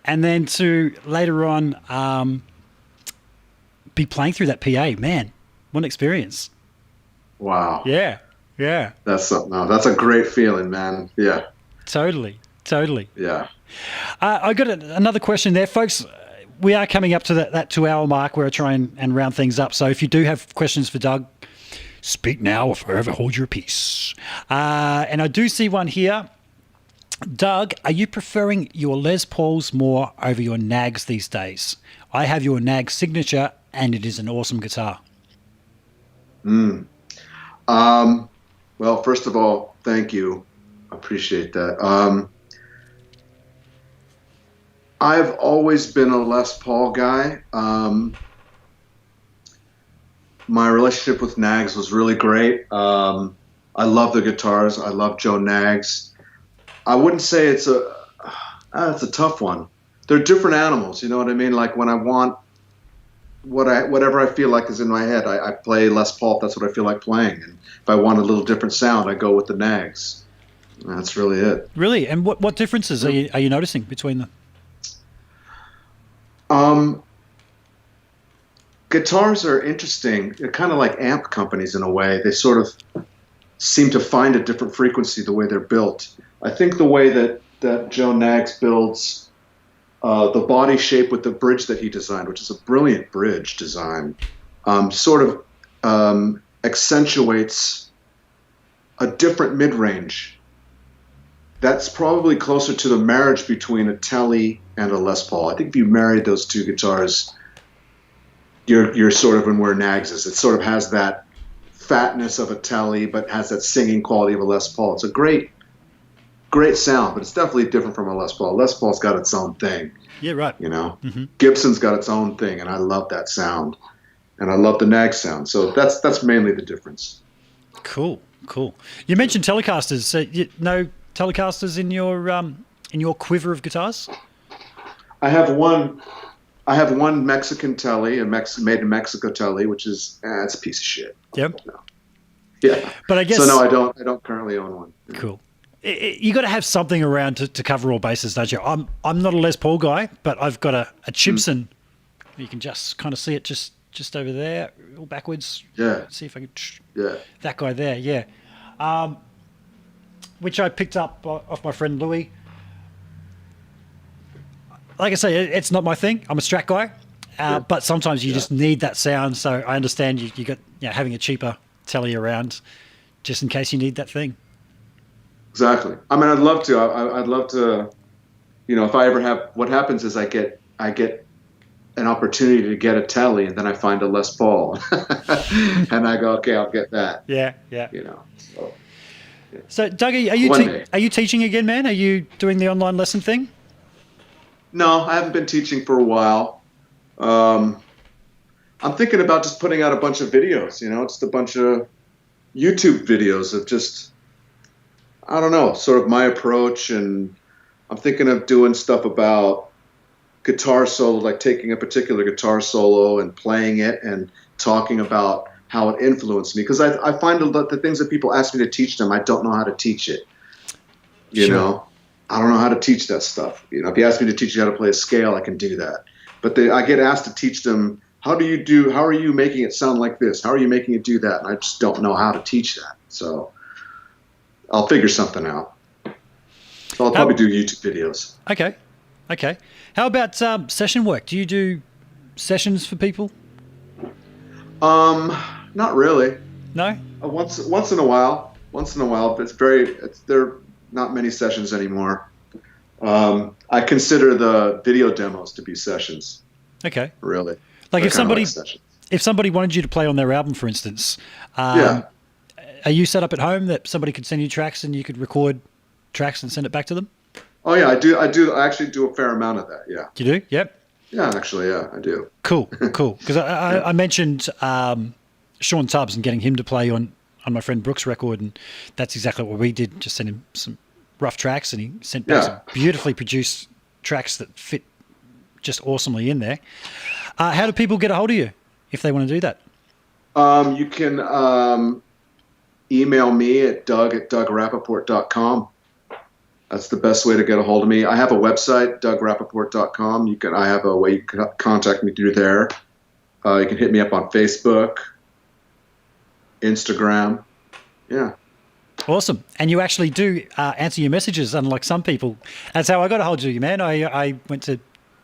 And then to later on be playing through that PA, man, what an experience. Wow. Yeah. That's something. That's a great feeling, man. Yeah. Totally. Yeah. I got another question there, folks. We are coming up to that 2-hour mark where I try and round things up. So if you do have questions for Doug, speak now or forever hold your peace. And I do see one here. Doug, are you preferring your Les Pauls more over your Nags these days? I have your Nag Signature, and it is an awesome guitar. Well, first of all, thank you. I appreciate that. I've always been a Les Paul guy. My relationship with Nags was really great. I love the guitars. I love Joe Nags. I wouldn't say it's a tough one. They're different animals. You know what I mean? Like when I want whatever I feel like is in my head, I play Les Paul if that's what I feel like playing. And if I want a little different sound, I go with the Nags. And that's really it. Really? And what differences are you noticing between them? Guitars are interesting. They're kind of like amp companies in a way. They sort of seem to find a different frequency the way they're built. I think the way that Joe Nags builds the body shape with the bridge that he designed, which is a brilliant bridge design, sort of accentuates a different mid-range. That's probably closer to the marriage between a Tele and a Les Paul. I think if you married those two guitars, you're sort of in where Nags is. It sort of has that fatness of a Tele, but has that singing quality of a Les Paul. It's a great sound, but it's definitely different from a Les Paul. Les Paul's got its own thing. Yeah, right. You know, Gibson's got its own thing, and I love that sound, and I love the Nag sound. So that's mainly the difference. Cool. You mentioned Telecasters. So no Telecasters in your quiver of guitars? I have one Mexican Tele, made in Mexico Tele, which is it's a piece of shit. Yep. No. Yeah. But I guess so. No, I don't currently own one. Cool. You got to have something around to cover all bases, don't you? I'm not a Les Paul guy, but I've got a Chimson. You can just kind of see it just over there, all backwards. Yeah. Let's see if I can. Yeah. That guy there, yeah. Which I picked up off my friend Louis. Like I say, it's not my thing. I'm a Strat guy, but sometimes you just need that sound. So I understand you got having a cheaper Tele around, just in case you need that thing. Exactly. I mean, I'd love to. I'd love to. If I ever have, what happens is I get an opportunity to get a Tele, and then I find a Les Paul, and I go, okay, I'll get that. Yeah. So, So Doug, are you teaching again, man? Are you doing the online lesson thing? No, I haven't been teaching for a while. I'm thinking about just putting out a bunch of videos. Just a bunch of YouTube videos of just I don't know, sort of my approach, and I'm thinking of doing stuff about guitar solo, like taking a particular guitar solo and playing it and talking about how it influenced me. Because I find a lot the things that people ask me to teach them, I don't know how to teach it. You know, I don't know how to teach that stuff. You know, if you ask me to teach you how to play a scale, I can do that. But I get asked to teach them, how are you making it sound like this? How are you making it do that? And I just don't know how to teach that. So I'll figure something out. So I'll probably do YouTube videos. Okay. How about session work? Do you do sessions for people? Not really. No? Once in a while. But there are not many sessions anymore. I consider the video demos to be sessions. Okay. Really. Like if somebody wanted you to play on their album, for instance, yeah. Are you set up at home that somebody could send you tracks and you could record tracks and send it back to them? Oh yeah, I do. I actually do a fair amount of that. Yeah. You do? Yep. Yeah, actually, yeah, I do. Cool. Because I mentioned Sean Tubbs and getting him to play on my friend Brooks' record, and that's exactly what we did. Just sent him some rough tracks, and he sent back some beautifully produced tracks that fit just awesomely in there. How do people get a hold of you if they want to do that? You can email me at doug@dougrappoport.com. That's the best way to get a hold of me. I have a website, dougrappoport.com. I have a way you can contact me through there. You can hit me up on Facebook, Instagram. Yeah. Awesome. And you actually do answer your messages, unlike some people. That's how I got a hold of you, man. I went to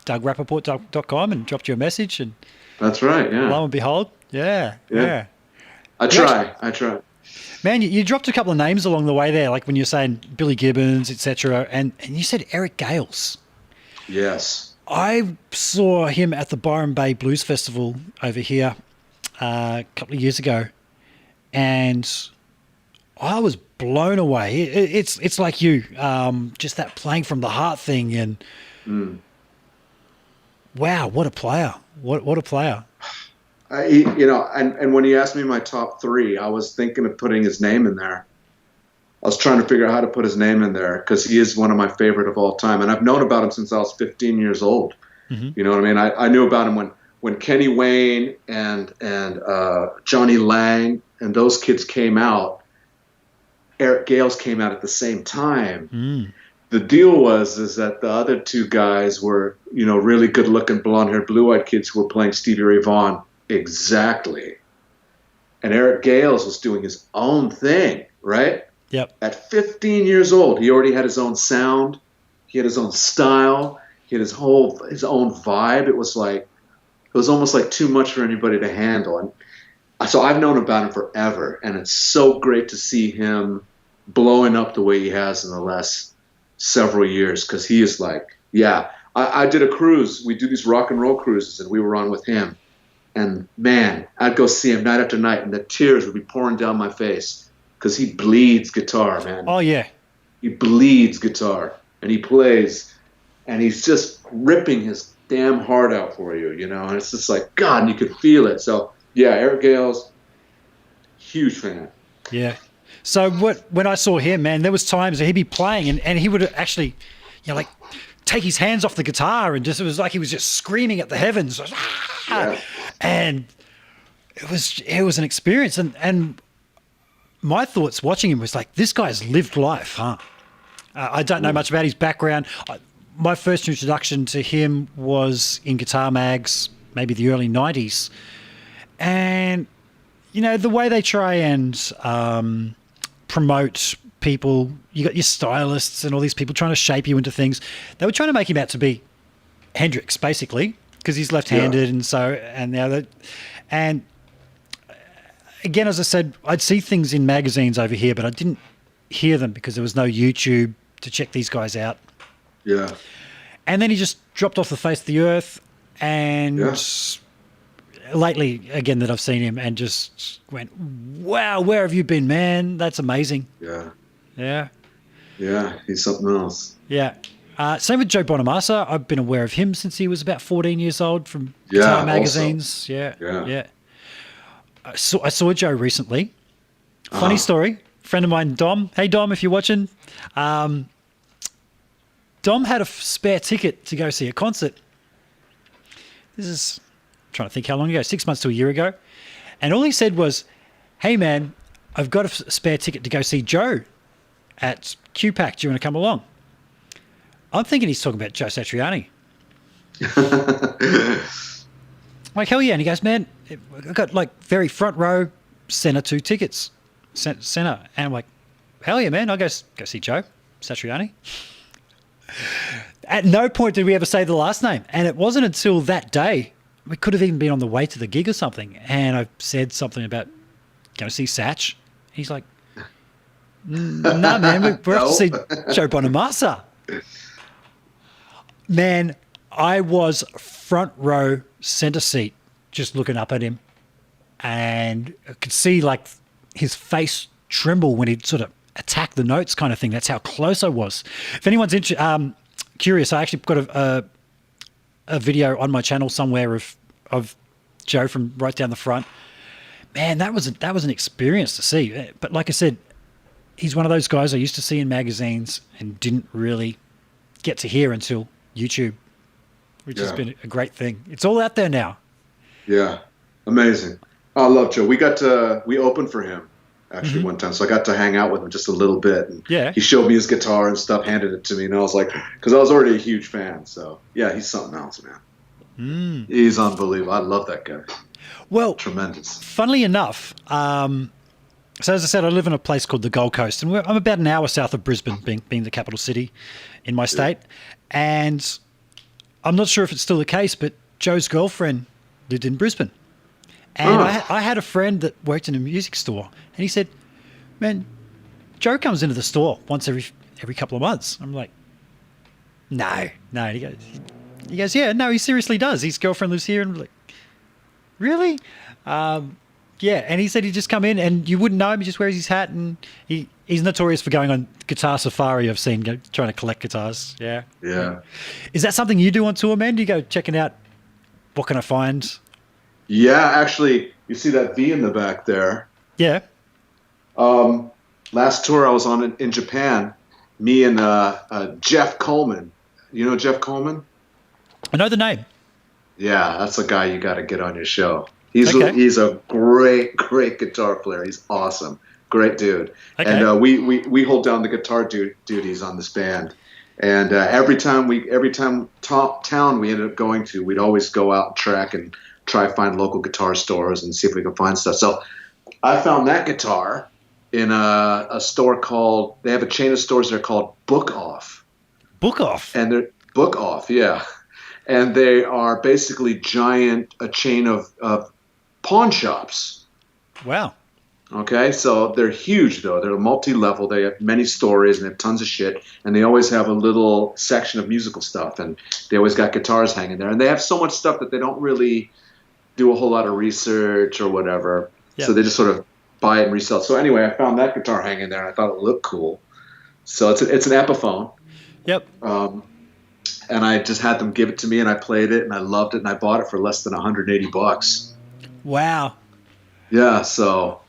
dougrappoport.com and dropped you a message. And that's right, yeah. Lo and behold, yeah. I try. Man, you dropped a couple of names along the way there, like when you're saying Billy Gibbons, etc., and you said Eric Gales. Yes. I saw him at the Byron Bay Blues Festival over here a couple of years ago, and I was blown away. It's like you, just that playing from the heart thing, and wow, what a player! What a player! And when he asked me my top three, I was thinking of putting his name in there. I was trying to figure out how to put his name in there because he is one of my favorite of all time. And I've known about him since I was 15 years old. Mm-hmm. You know what I mean? I knew about him when Kenny Wayne and Johnny Lang and those kids came out. Eric Gales came out at the same time. The deal is that the other two guys were, really good-looking, blonde-haired, blue-eyed kids who were playing Stevie Ray Vaughan. Exactly. And Eric Gales was doing his own thing, right? Yep. At 15 years old, he already had his own sound. He had his own style. He had his own vibe. It was almost like too much for anybody to handle. And so I've known about him forever, and it's so great to see him blowing up the way he has in the last several years, because he is I did a cruise. We do these rock and roll cruises, and we were on with him. And man, I'd go see him night after night, and the tears would be pouring down my face because he bleeds guitar, man. Oh, yeah. He bleeds guitar, and he plays, and he's just ripping his damn heart out for you, and it's just like, God, and you could feel it. So, yeah, Eric Gales, huge fan. Yeah. So when I saw him, man, there was times that he'd be playing, and he would actually, take his hands off the guitar, and it was like he was just screaming at the heavens. Yeah. And it was an experience, and my thoughts watching him was like, this guy's lived life, huh? I don't know much about his background. My first introduction to him was in guitar mags, maybe the early 90s. And, the way they try and promote people, you got your stylists and all these people trying to shape you into things. They were trying to make him out to be Hendrix, basically, because he's left-handed, and again, as I said, I'd see things in magazines over here, but I didn't hear them because there was no YouTube to check these guys out. Yeah. And then he just dropped off the face of the earth, and lately, again, that I've seen him and just went, wow, where have you been, man? That's amazing. Yeah. Yeah. Yeah, he's something else. Yeah. Same with Joe Bonamassa. I've been aware of him since he was about 14 years old from guitar magazines. Also. Yeah. I saw Joe recently. Funny story. friend of mine, Dom. Hey, Dom, if you're watching. Dom had a spare ticket to go see a concert. This is, I'm trying to think how long ago, 6 months to a year ago. And all he said was, hey, man, I've got a spare ticket to go see Joe at QPAC. Do you want to come along? I'm thinking he's talking about Joe Satriani. Like, hell yeah. And he goes, man, I've got like very front row, center 2 tickets. Center. And I'm like, hell yeah, man. I'll go see Joe Satriani. At no point did we ever say the last name. And it wasn't until that day, we could have even been on the way to the gig or something. And I said something about going to see Satch. He's like, nah, man, we're off to see Joe Bonamassa. Man, I was front row, center seat, just looking up at him. And I could see like his face tremble when he'd sort of attack the notes kind of thing. That's how close I was. If anyone's curious, I actually got a video on my channel somewhere of Joe from right down the front. Man, that was an experience to see. But like I said, he's one of those guys I used to see in magazines and didn't really get to hear until YouTube, which has been a great thing. It's all out there now. Yeah, amazing. I love Joe. We opened for him actually one time, so I got to hang out with him just a little bit. And he showed me his guitar and stuff, handed it to me, and I was like, because I was already a huge fan. So yeah, he's something else, man. He's unbelievable. I love that guy. Well, tremendous. Funnily enough, so as I said, I live in a place called the Gold Coast, and I'm about an hour south of Brisbane, being the capital city in my state. And I'm not sure if it's still the case, but Joe's girlfriend lived in Brisbane. And I had a friend that worked in a music store, and he said, man, Joe comes into the store once every couple of months. I'm like, no. He goes, yeah, no, he seriously does. His girlfriend lives here. And I'm like, really? Yeah, and he said he'd just come in and you wouldn't know him. He just wears his hat, and he's notorious for going on guitar safari. I've seen trying to collect guitars. Yeah. Is that something you do on tour, man? Do you go checking out what can I find? Yeah, actually, you see that V in the back there. Yeah. Last tour I was on in Japan, me and Jeff Coleman. You know Jeff Coleman? I know the name. Yeah, that's a guy you got to get on your show. He's a great guitar player. He's awesome. Great dude. Okay. And we hold down the guitar duties on this band. And every town we ended up going to, we'd always go out and track and try to find local guitar stores and see if we could find stuff. So I found that guitar in a store called, they have a chain of stores there called Book Off. Book Off? And they're Book Off, yeah. And they are basically a chain of pawn shops. Wow. Okay, so they're huge, though. They're multi-level. They have many stories and they have tons of shit. And they always have a little section of musical stuff. And they always got guitars hanging there. And they have so much stuff that they don't really do a whole lot of research or whatever. Yep. So they just sort of buy it and resell it. So anyway, I found that guitar hanging there, and I thought it looked cool. So it's an Epiphone. Yep. And I just had them give it to me, and I played it, and I loved it, and I bought it for less than $180. Wow. Yeah, so,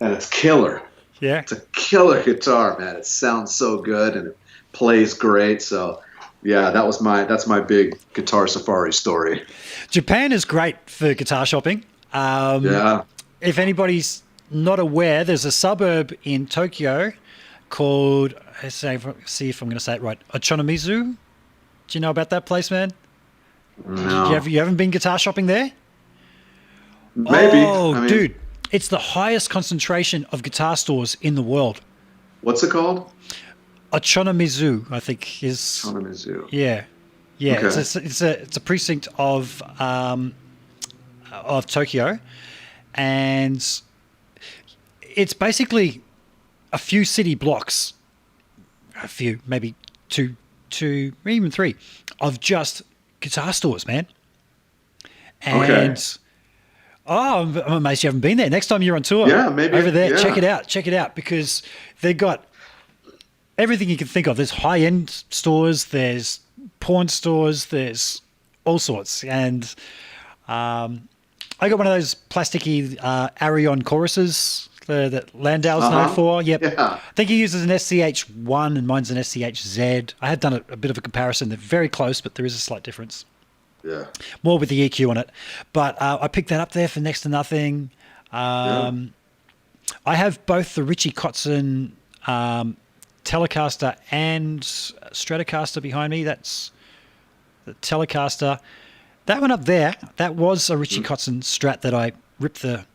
and it's killer. Yeah. It's a killer guitar, man. It sounds so good, and it plays great. So, yeah, that's my big guitar safari story. Japan is great for guitar shopping. Yeah. If anybody's not aware, there's a suburb in Tokyo called, see if I'm going to say it right, Ochanomizu. Do you know about that place, man? No. You haven't been guitar shopping there? Maybe. Oh, dude. It's the highest concentration of guitar stores in the world. What's it called? Ochanomizu, I think is. Ochanomizu. Yeah. Yeah. Okay. It's a precinct of Tokyo. And it's basically a few city blocks, maybe two, even three, of just guitar stores, man. And I'm amazed you haven't been there. Next time you're on tour, maybe over there, check it out, because they've got everything you can think of. There's high-end stores, there's pawn stores, there's all sorts. And I got one of those plasticky Arion choruses, that Landau's known for. Yep. Yeah. I think he uses an SCH1 and mine's an SCHZ. I had done a bit of a comparison. They're very close, but there is a slight difference. Yeah. More with the EQ on it. But I picked that up there for next to nothing. I have both the Richie Kotzen Telecaster and Stratocaster behind me. That's the Telecaster. That one up there, that was a Richie Kotzen Strat that I ripped the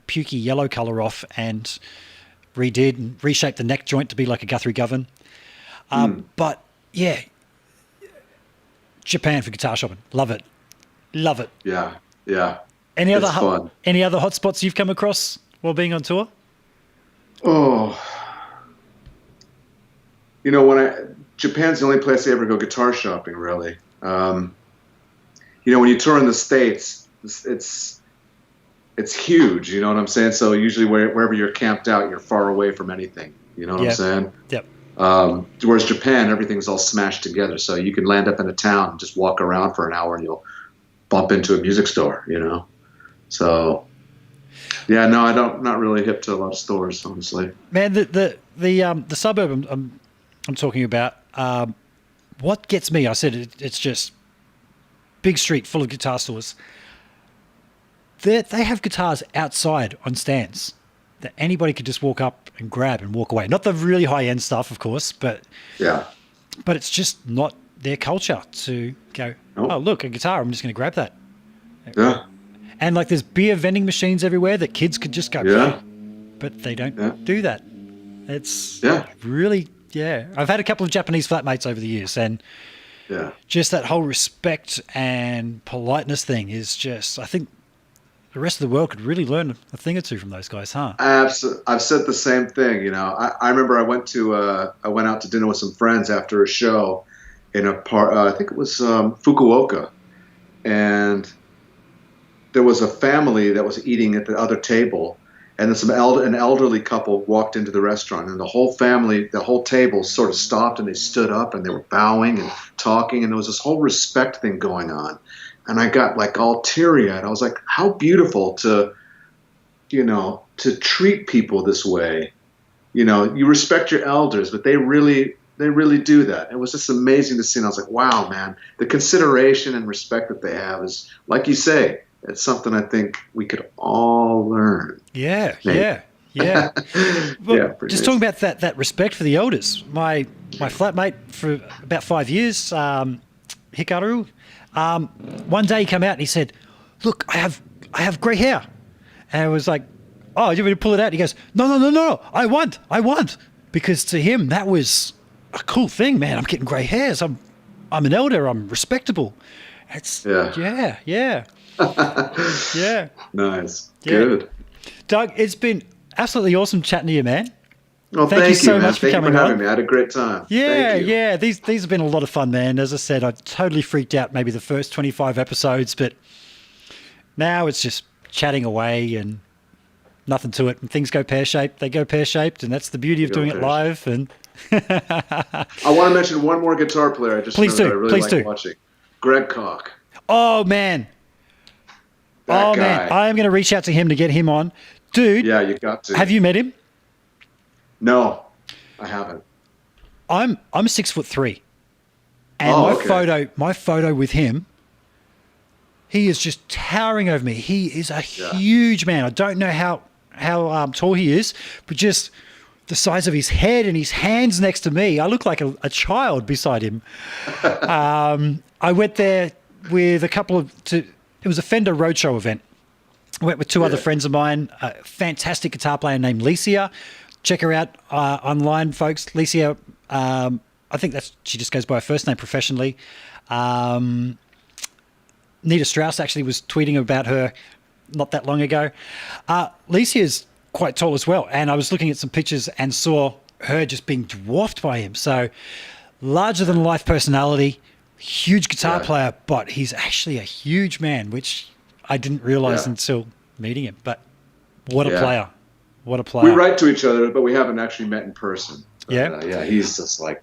pukey yellow colour off and redid and reshaped the neck joint to be like a Guthrie Govan. But yeah, Japan for guitar shopping. Love it. Love it. Yeah. Yeah. Any It's other fun. any other hotspots you've come across while being on tour? Oh, Japan's the only place I ever go guitar shopping, really. When you tour in the States, it's huge, you know what I'm saying? So usually wherever you're camped out, you're far away from anything, you know what I'm saying? Yep. Whereas Japan, everything's all smashed together. So you can land up in a town and just walk around for an hour and you'll bump into a music store, So, yeah, no, not really hip to a lot of stores, honestly. Man, the suburb I'm talking about, what gets me, I said it's just big street full of guitar stores. They have guitars outside on stands that anybody could just walk up and grab and walk away. Not the really high-end stuff, of course, but it's just not their culture to go, oh, look, a guitar, I'm just going to grab that. Yeah. And like there's beer vending machines everywhere that kids could just go, but they don't do that. It's really, I've had a couple of Japanese flatmates over the years, and just that whole respect and politeness thing is just, I think the rest of the world could really learn a thing or two from those guys, huh? Absolutely. I've said the same thing. I remember I went out to dinner with some friends after a show in a part, I think it was Fukuoka, and there was a family that was eating at the other table, and then an elderly couple walked into the restaurant, and the whole family, the whole table sort of stopped, and they stood up, and they were bowing and talking, and there was this whole respect thing going on. And I got like all teary-eyed. I was like, how beautiful to treat people this way. You respect your elders, but they really do that. It was just amazing to see. And I was like, wow, man, the consideration and respect that they have is, like you say, it's something I think we could all learn. Yeah. Well, just talking about that respect for the elders. My flatmate for about 5 years, Hikaru, one day he came out and he said, look, I have grey hair. And I was like, oh, you want me to pull it out? He goes, no, I want. Because to him, that was a cool thing, man. I'm getting grey hairs. I'm an elder. I'm respectable. It's, yeah. Nice. Good. Doug, it's been absolutely awesome chatting to you, man. Well, thank you so much for coming on. Thank you for having me. I had a great time. Yeah. These have been a lot of fun, man. As I said, I totally freaked out maybe the first 25 episodes, but now it's just chatting away and nothing to it. And things go pear-shaped. They go pear-shaped, and that's the beauty of doing it live. And I want to mention one more guitar player. I really like watching. Greg Koch. Oh, man. Man. I am going to reach out to him to get him on. Dude. Yeah, you got to. Have you met him? No, I haven't. I'm 6'3", and my photo with him, he is just towering over me. He is a huge man. I don't know how tall he is, but just the size of his head and his hands next to me, I look like a child beside him. I went there with it was a Fender Roadshow event. I went with two other friends of mine, a fantastic guitar player named Licia. Check her out online, folks. Licia, I think she just goes by her first name professionally. Nita Strauss actually was tweeting about her not that long ago. Licia is quite tall as well, and I was looking at some pictures and saw her just being dwarfed by him. So larger-than-life personality, huge guitar player, but he's actually a huge man, which I didn't realize until meeting him. But what a player. What a player. We write to each other, but we haven't actually met in person. But, he's just like,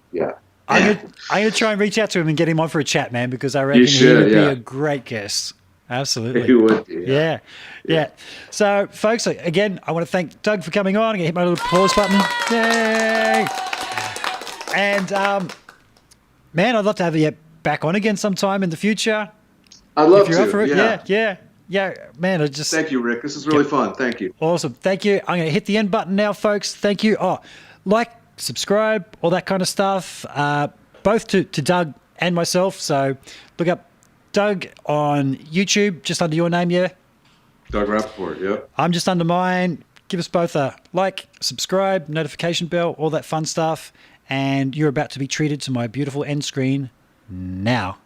I'm going to try and reach out to him and get him on for a chat, man, because I reckon he would be a great guest. Absolutely. You would be. Yeah. So, folks, again, I want to thank Doug for coming on. I'm going to hit my little applause button. Yay! And, man, I'd love to have you back on again sometime in the future. I'd love if you're to. Up for it. Yeah. Yeah, man, Thank you, Rick. This is really fun. Thank you. Awesome. Thank you. I'm going to hit the end button now, folks. Thank you. Oh, like, subscribe, all that kind of stuff, both to Doug and myself. So look up Doug on YouTube, just under your name, yeah? Doug Rappoport, yep. I'm just under mine. Give us both a like, subscribe, notification bell, all that fun stuff. And you're about to be treated to my beautiful end screen now.